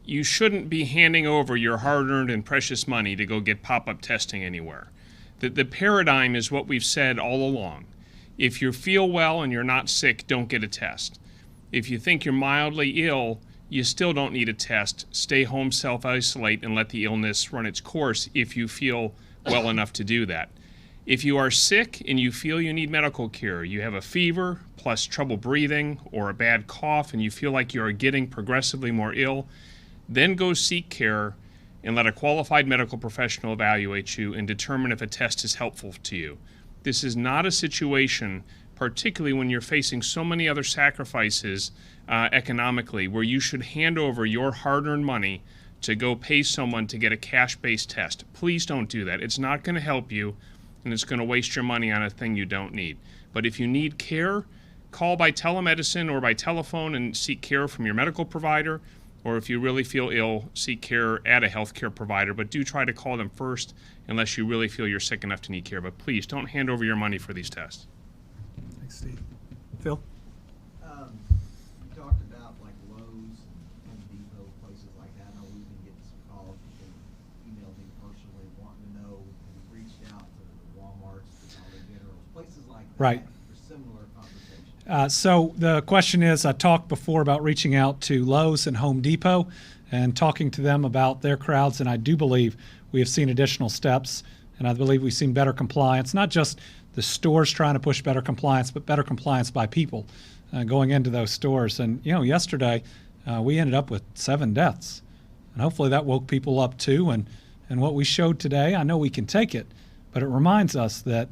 You shouldn't be handing over your hard-earned and precious money to go get pop-up testing anywhere. The paradigm is what we've said all along. If you feel well and you're not sick, don't get a test. If you think you're mildly ill, you still don't need a test. Stay home, self-isolate, and let the illness run its course if you feel well enough to do that. If you are sick and you feel you need medical care, you have a fever plus trouble breathing or a bad cough, and you feel like you are getting progressively more ill, then go seek care and let a qualified medical professional evaluate you and determine if a test is helpful to you. This is not a situation, particularly when you're facing so many other sacrifices economically, where you should hand over your hard-earned money to go pay someone to get a cash-based test. Please don't do that. It's not going to help you, and it's going to waste your money on a thing you don't need. But if you need care, call by telemedicine or by telephone and seek care from your medical provider. Or if you really feel ill, seek care at a healthcare provider, but do try to call them first unless you really feel you're sick enough to need care. But please don't hand over your money for these tests. Thanks, Steve. Phil? You talked about like Lowe's, Home Depot, places like that. I know we've been getting some calls. People emailed me personally wanting to know, and we reached out to the Walmarts, the Dollar Generals, places like that. Right. For similar conversations. So the question is, I talked before about reaching out to Lowe's and Home Depot and talking to them about their crowds, and I do believe we have seen additional steps, and I believe we've seen better compliance, not just the stores trying to push better compliance, but better compliance by people going into those stores. And, yesterday we ended up with 7 deaths, and hopefully that woke people up too. And what we showed today, I know we can take it, but it reminds us that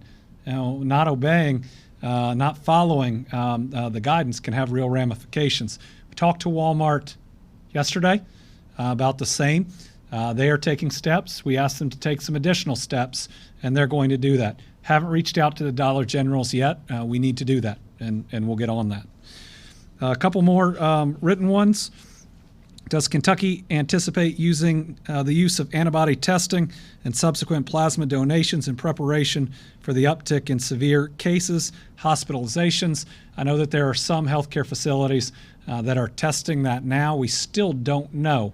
not obeying not following the guidance can have real ramifications. We talked to Walmart yesterday about the same. They are taking steps. We asked them to take some additional steps, and they're going to do that. Haven't reached out to the Dollar Generals yet. We need to do that, and we'll get on that. A couple more written ones. Does Kentucky anticipate using the use of antibody testing and subsequent plasma donations in preparation for the uptick in severe cases, hospitalizations? I know that there are some healthcare facilities that are testing that now. We still don't know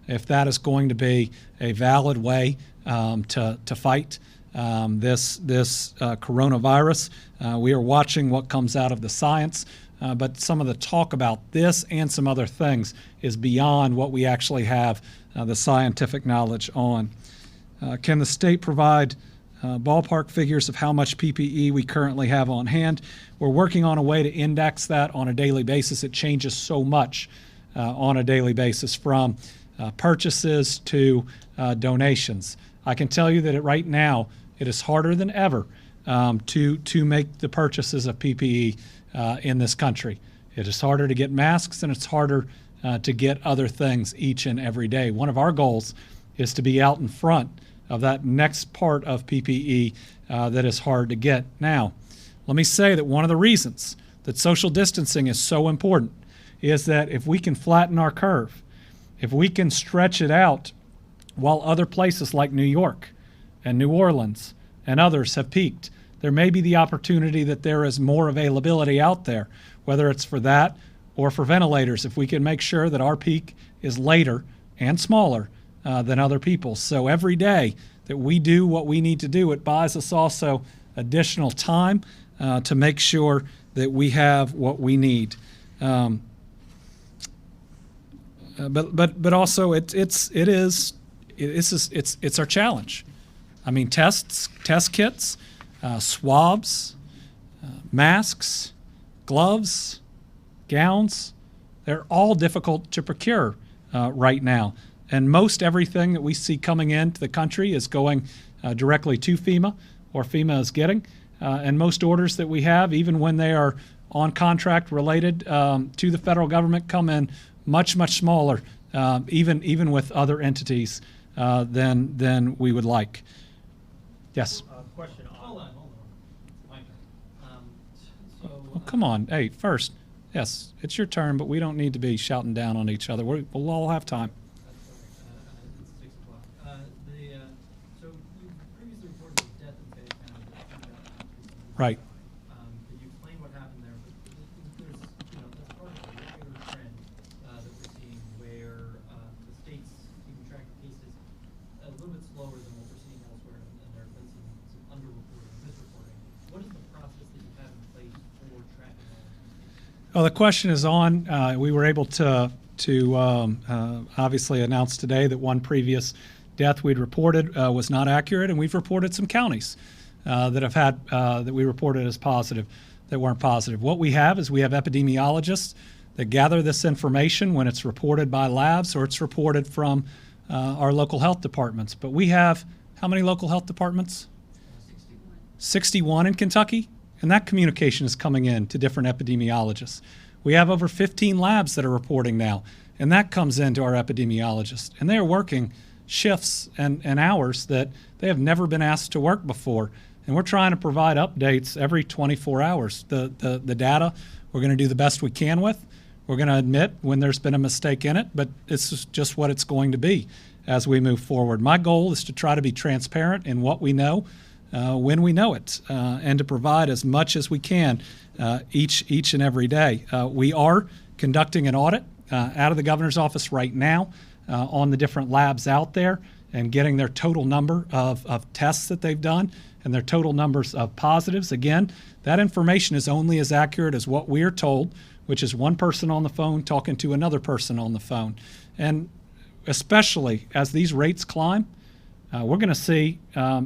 if that is going to be a valid way to fight this coronavirus. We are watching what comes out of the science. But some of the talk about this and some other things is beyond what we actually have the scientific knowledge on. Can the state provide ballpark figures of how much PPE we currently have on hand? We're working on a way to index that on a daily basis. It changes so much on a daily basis, from purchases to donations. I can tell you that right now it is harder than ever to make the purchases of PPE in this country. It is harder to get masks, and it's harder to get other things each and every day. One of our goals is to be out in front of that next part of PPE that is hard to get. Now, let me say that one of the reasons that social distancing is so important is that if we can flatten our curve, if we can stretch it out while other places like New York and New Orleans and others have peaked, there may be the opportunity that there is more availability out there, whether it's for that or for ventilators, if we can make sure that our peak is later and smaller than other people's. So every day that we do what we need to do, it buys us also additional time to make sure that we have what we need. But also it's our challenge. I mean, test kits, swabs, masks, gloves, gowns, they're all difficult to procure right now. And most everything that we see coming into the country is going directly to FEMA, or FEMA is getting. And most orders that we have, even when they are on contract related to the federal government, come in much smaller, even with other entities than we would like. Yes. Question on. Hold on. It's my turn. Oh, come on. Hey, first, yes, it's your turn, but we don't need to be shouting down on each other. We'll all have time. It's 6 o'clock. So you previously reported the death in Fayette County that turned out not to be something. Right. Could you explain what happened there? But there's, that's part of the regular trend that we're seeing where the states keeping track of cases a little bit slower than what we're seeing elsewhere, and there have been some underreporting, misreporting. What is the process that you have in place for tracking all of these cases? Well, the question is on. We were able to obviously announce today that one previous death we'd reported was not accurate, and we've reported some counties that have had that we reported as positive that weren't positive. What we have is we have epidemiologists that gather this information when it's reported by labs or it's reported from our local health departments. But we have how many local health departments? 61 in Kentucky, and that communication is coming in to different epidemiologists. We have over 15 labs that are reporting now, and that comes into our epidemiologists. And they are working shifts and hours that they have never been asked to work before. And we're trying to provide updates every 24 hours. The data we're going to do the best we can with. We're going to admit when there's been a mistake in it, but it's just what it's going to be as we move forward. My goal is to try to be transparent in what we know when we know it, and to provide as much as we can each and every day. We are conducting an audit out of the governor's office right now on the different labs out there and getting their total number of tests that they've done and their total numbers of positives. Again, that information is only as accurate as what we are told, which is one person on the phone talking to another person on the phone. And especially as these rates climb, we're going to see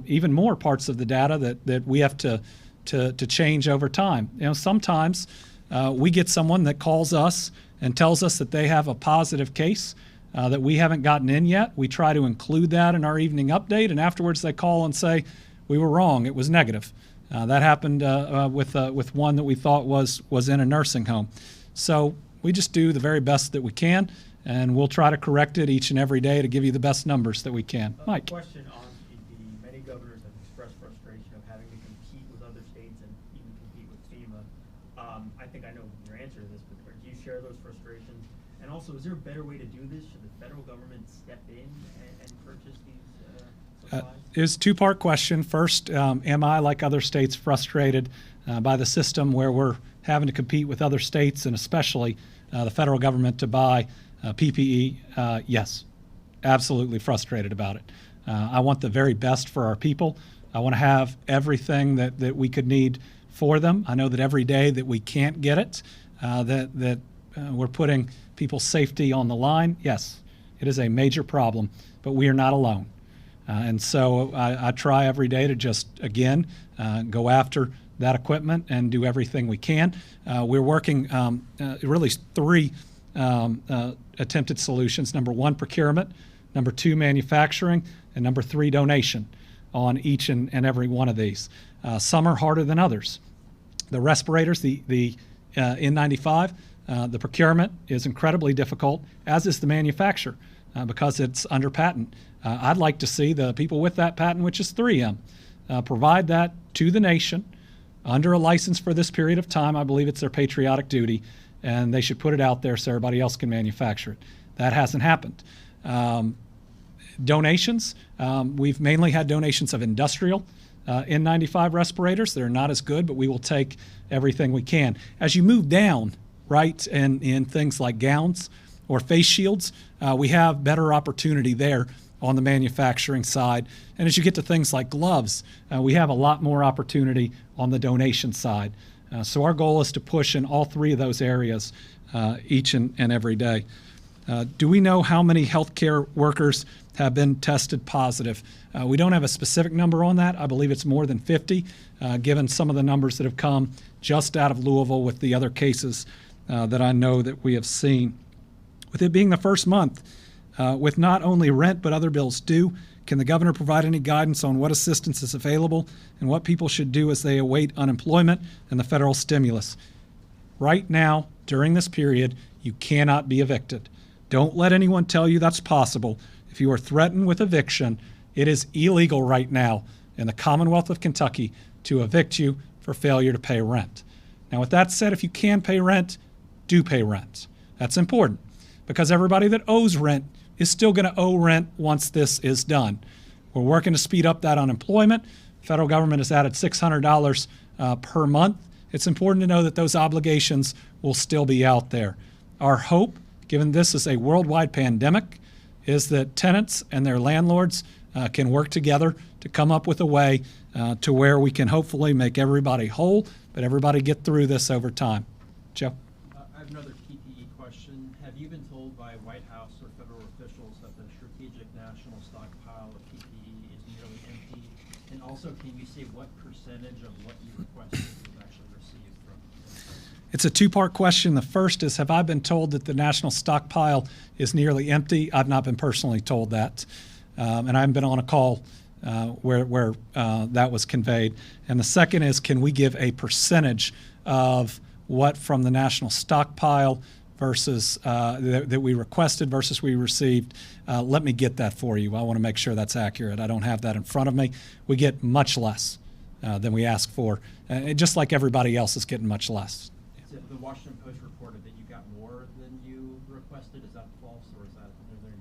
even more parts of the data that we have to change over time. Sometimes we get someone that calls us and tells us that they have a positive case that we haven't gotten in yet. We try to include that in our evening update, and afterwards they call and say, we were wrong, it was negative. That happened with one that we thought was in a nursing home. So we just do the very best that we can, and we'll try to correct it each and every day to give you the best numbers that we can. Mike. Question on PPE. Many governors have expressed frustration of having to compete with other states and even compete with FEMA. I think I know your answer to this, but do you share those frustrations? And also, is there a better way to do this? Should the federal government step in and purchase these supplies? It was a two-part question. First, am I, like other states, frustrated by the system where we're having to compete with other states and especially the federal government to buy PPE? Yes, absolutely frustrated about it. I want the very best for our people. I want to have everything that we could need for them. I know that every day that we can't get it, that we're putting people's safety on the line. Yes, it is a major problem, but we are not alone. And so I try every day to just, again, go after that equipment and do everything we can. We're working really three attempted solutions. Number one, procurement. Number two, manufacturing. And number three, donation on each and every one of these. Some are harder than others. The respirators, the N95, the procurement is incredibly difficult, as is the manufacture, because it's under patent. I'd like to see the people with that patent, which is 3M, provide that to the nation under a license for this period of time. I believe it's their patriotic duty, and they should put it out there so everybody else can manufacture it. That hasn't happened. Donations, we've mainly had donations of industrial N95 respirators. They're not as good, but we will take everything we can. As you move down right, in things like gowns or face shields, we have better opportunity there on the manufacturing side. And as you get to things like gloves, we have a lot more opportunity on the donation side. So our goal is to push in all three of those areas each and every day. Do we know how many healthcare workers have been tested positive? We don't have a specific number on that. I believe it's more than 50, given some of the numbers that have come just out of Louisville with the other cases that I know that we have seen. With it being the first month, with not only rent but other bills due, can the governor provide any guidance on what assistance is available and what people should do as they await unemployment and the federal stimulus? Right now, during this period, you cannot be evicted. Don't let anyone tell you that's possible. If you are threatened with eviction, it is illegal right now in the Commonwealth of Kentucky to evict you for failure to pay rent. Now, with that said, if you can pay rent, do pay rent. That's important because everybody that owes rent is still going to owe rent once this is done. We're working to speed up that unemployment. The federal government has added $600 per month. It's important to know that those obligations will still be out there. Our hope, given this is a worldwide pandemic, is that tenants and their landlords can work together to come up with a way to where we can hopefully make everybody whole, but everybody get through this over time. Joe? I have another PPE question. Have you been told by White House or federal officials that the strategic national stockpile of PPE is nearly empty? And also, can you say what percentage of what you requested you've actually received from? It's a two-part question. The first is, have I been told that the national stockpile is nearly empty? I've not been personally told that. And I haven't been on a call where that was conveyed. And the second is, can we give a percentage of what from the national stockpile versus that we requested versus we received? Let me get that for you. I want to make sure that's accurate. I don't have that in front of me. We get much less than we ask for, just like everybody else is getting much less. The Washington Post reported that you got more than you requested. Is that false, or is that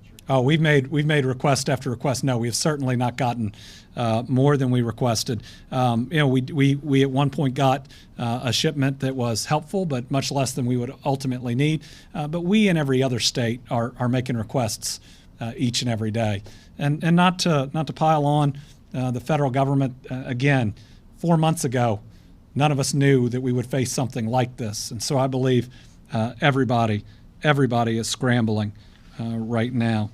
true? Oh, we've made request after request. No, we have certainly not gotten more than we requested. We at one point got a shipment that was helpful, but much less than we would ultimately need. But we and every other state are making requests each and every day, and not to pile on the federal government again. 4 months ago, none of us knew that we would face something like this, and so I believe everybody is scrambling right now.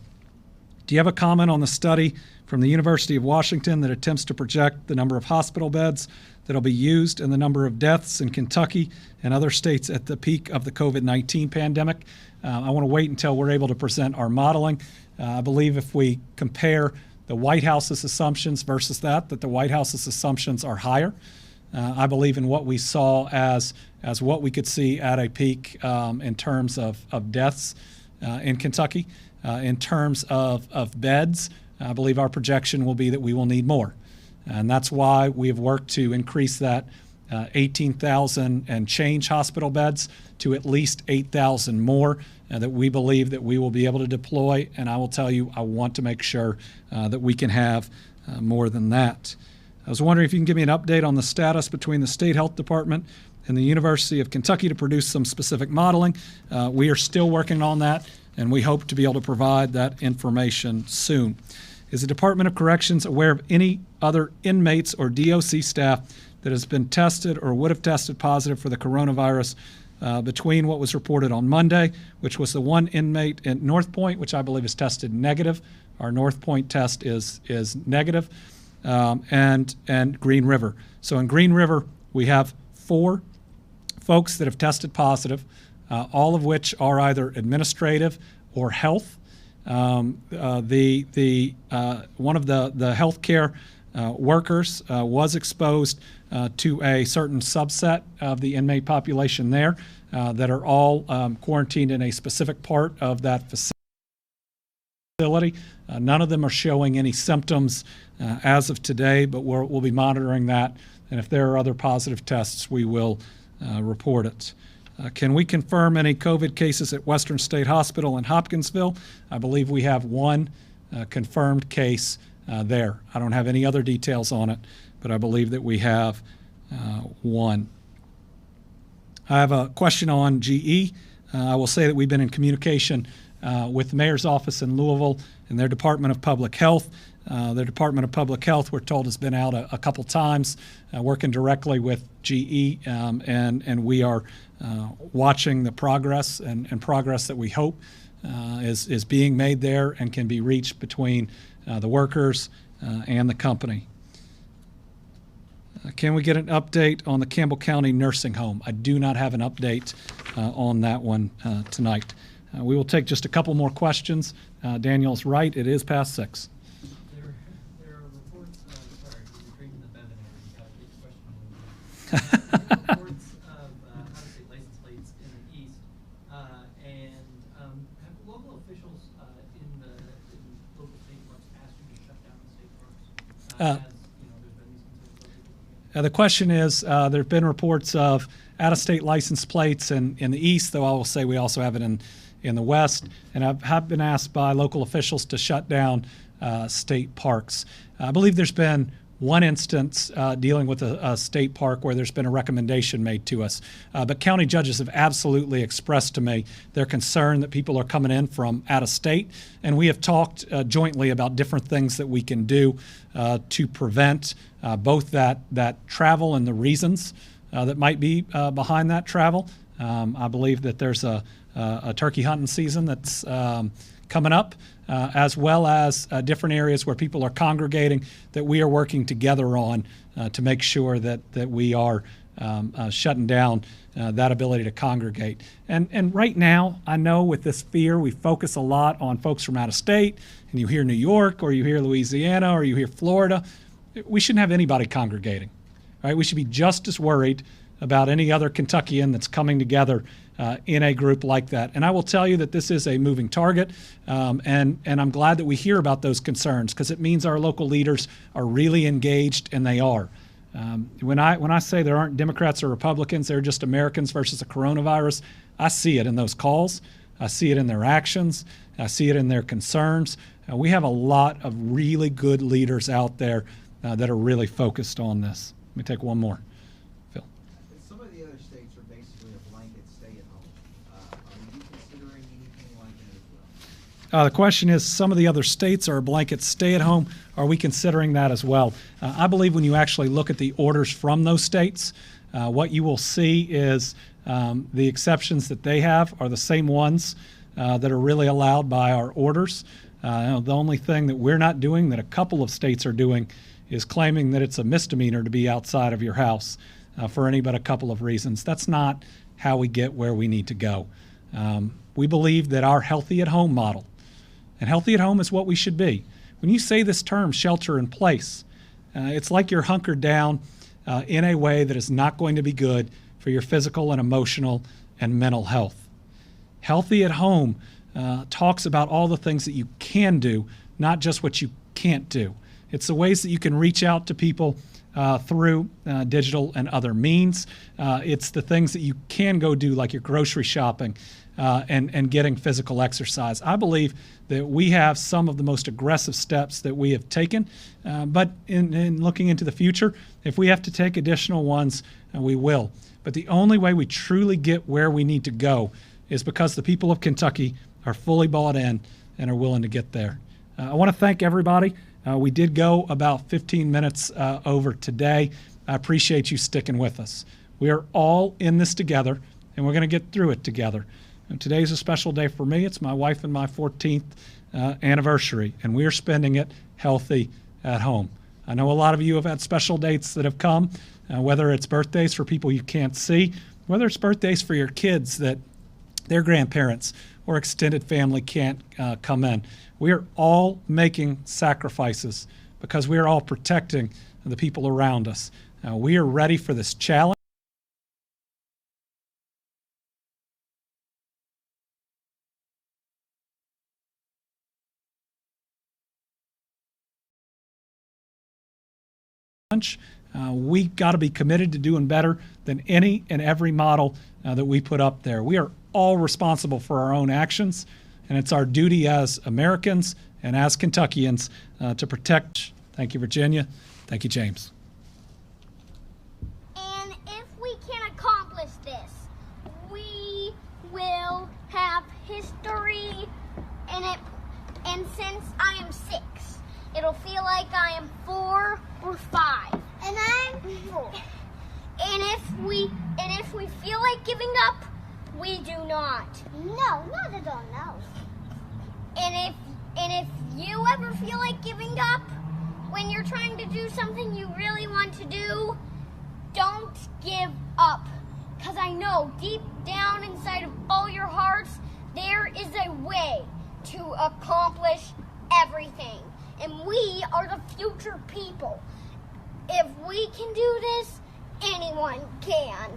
Do you have a comment on the study from the University of Washington that attempts to project the number of hospital beds that will be used and the number of deaths in Kentucky and other states at the peak of the COVID-19 pandemic? I want to wait until we're able to present our modeling. I believe if we compare the White House's assumptions versus that the White House's assumptions are higher. I believe in what we saw as what we could see at a peak in terms of deaths in Kentucky. In terms of beds, I believe our projection will be that we will need more. And that's why we have worked to increase that 18,000 and change hospital beds to at least 8,000 more that we believe that we will be able to deploy. And I will tell you, I want to make sure that we can have more than that. I was wondering if you can give me an update on the status between the State Health Department and the University of Kentucky to produce some specific modeling. We are still working on that, and we hope to be able to provide that information soon. Is the Department of Corrections aware of any other inmates or DOC staff that has been tested or would have tested positive for the coronavirus between what was reported on Monday, which was the one inmate at North Point, which I believe is tested negative? Our North Point test is negative. And Green River. So in Green River, we have 4 folks that have tested positive, all of which are either administrative or health. One of the healthcare workers was exposed to a certain subset of the inmate population there that are all quarantined in a specific part of that facility. None of them are showing any symptoms as of today, but we'll be monitoring that. And if there are other positive tests, we will report it. Can we confirm any COVID cases at Western State Hospital in Hopkinsville? I believe we have one confirmed case there. I don't have any other details on it, but I believe that we have one. I have a question on GE. I will say that we've been in communication with the mayor's office in Louisville and their Department of Public Health. Their Department of Public Health, we're told, has been out a couple times working directly with GE, and we are watching the progress and progress that we hope is being made there and can be reached between the workers and the company. Can we get an update on the Campbell County Nursing Home? I do not have an update on that one tonight. We will take just a couple more questions. Daniel's right, it is past 6. There are reports, sorry, you're drinking the Bevan area, you got to get the question over. Reports of out-of-state license plates in the east, and have local officials in local state parks asked you to shut down the state parks? As, you know, there's been these concerns about people looking at The question is, there have been reports of out-of-state license plates in the east, though I will say we also have it in the west, and I have been asked by local officials to shut down state parks. I believe there's been one instance dealing with a state park where there's been a recommendation made to us. But county judges have absolutely expressed to me their concern that people are coming in from out of state, and we have talked jointly about different things that we can do to prevent both that travel and the reasons that might be behind that travel. I believe that there's a turkey hunting season that's coming up, as well as different areas where people are congregating that we are working together on to make sure that we are shutting down that ability to congregate. And right now, I know with this fear, we focus a lot on folks from out of state, and you hear New York, or you hear Louisiana, or you hear Florida. We shouldn't have anybody congregating, right? We should be just as worried about any other Kentuckian that's coming together in a group like that. And I will tell you that this is a moving target, and I'm glad that we hear about those concerns, because it means our local leaders are really engaged, and they are. When I say there aren't Democrats or Republicans, they're just Americans versus a coronavirus, I see it in those calls. I see it in their actions. I see it in their concerns. We have a lot of really good leaders out there that are really focused on this. Let me take one more. Phil. Some of the other states are basically a blanket stay-at-home. Are you considering anything like that as well? The question is, some of the other states are a blanket stay-at-home. Are we considering that as well? I believe when you actually look at the orders from those states, what you will see is the exceptions that they have are the same ones that are really allowed by our orders. The only thing that we're not doing that a couple of states are doing is claiming that it's a misdemeanor to be outside of your house for any but a couple of reasons. That's not how we get where we need to go. We believe that our healthy at home model, and healthy at home is what we should be. When you say this term, shelter in place, it's like you're hunkered down in a way that is not going to be good for your physical and emotional and mental health. Healthy at home talks about all the things that you can do, not just what you can't do. It's the ways that you can reach out to people through digital and other means. It's the things that you can go do, like your grocery shopping and getting physical exercise. I believe that we have some of the most aggressive steps that we have taken, but in looking into the future, if we have to take additional ones, we will. But the only way we truly get where we need to go is because the people of Kentucky are fully bought in and are willing to get there. I want to thank everybody. We did go about 15 minutes over today. I appreciate you sticking with us. We are all in this together, and we're going to get through it together. And today's a special day for me. It's my wife and my 14th anniversary, and we are spending it healthy at home. I know a lot of you have had special dates that have come, whether it's birthdays for people you can't see, whether it's birthdays for your kids that their grandparents or extended family can't come in. We are all making sacrifices because we are all protecting the people around us. We are ready for this challenge. We got to be committed to doing better than any and every model that we put up there. We are all responsible for our own actions, and it's our duty as Americans and as Kentuckians to protect. Thank you, Virginia. Thank you, James. And if we can accomplish this, And since I am 6, it'll feel like I am 4 or 5. And I'm 4. And if we feel like giving up, we do not. No, not at all, no. And if you ever feel like giving up when you're trying to do something you really want to do, don't give up. Because I know deep down inside of all your hearts, there is a way to accomplish everything. And we are the future people. If we can do this, anyone can.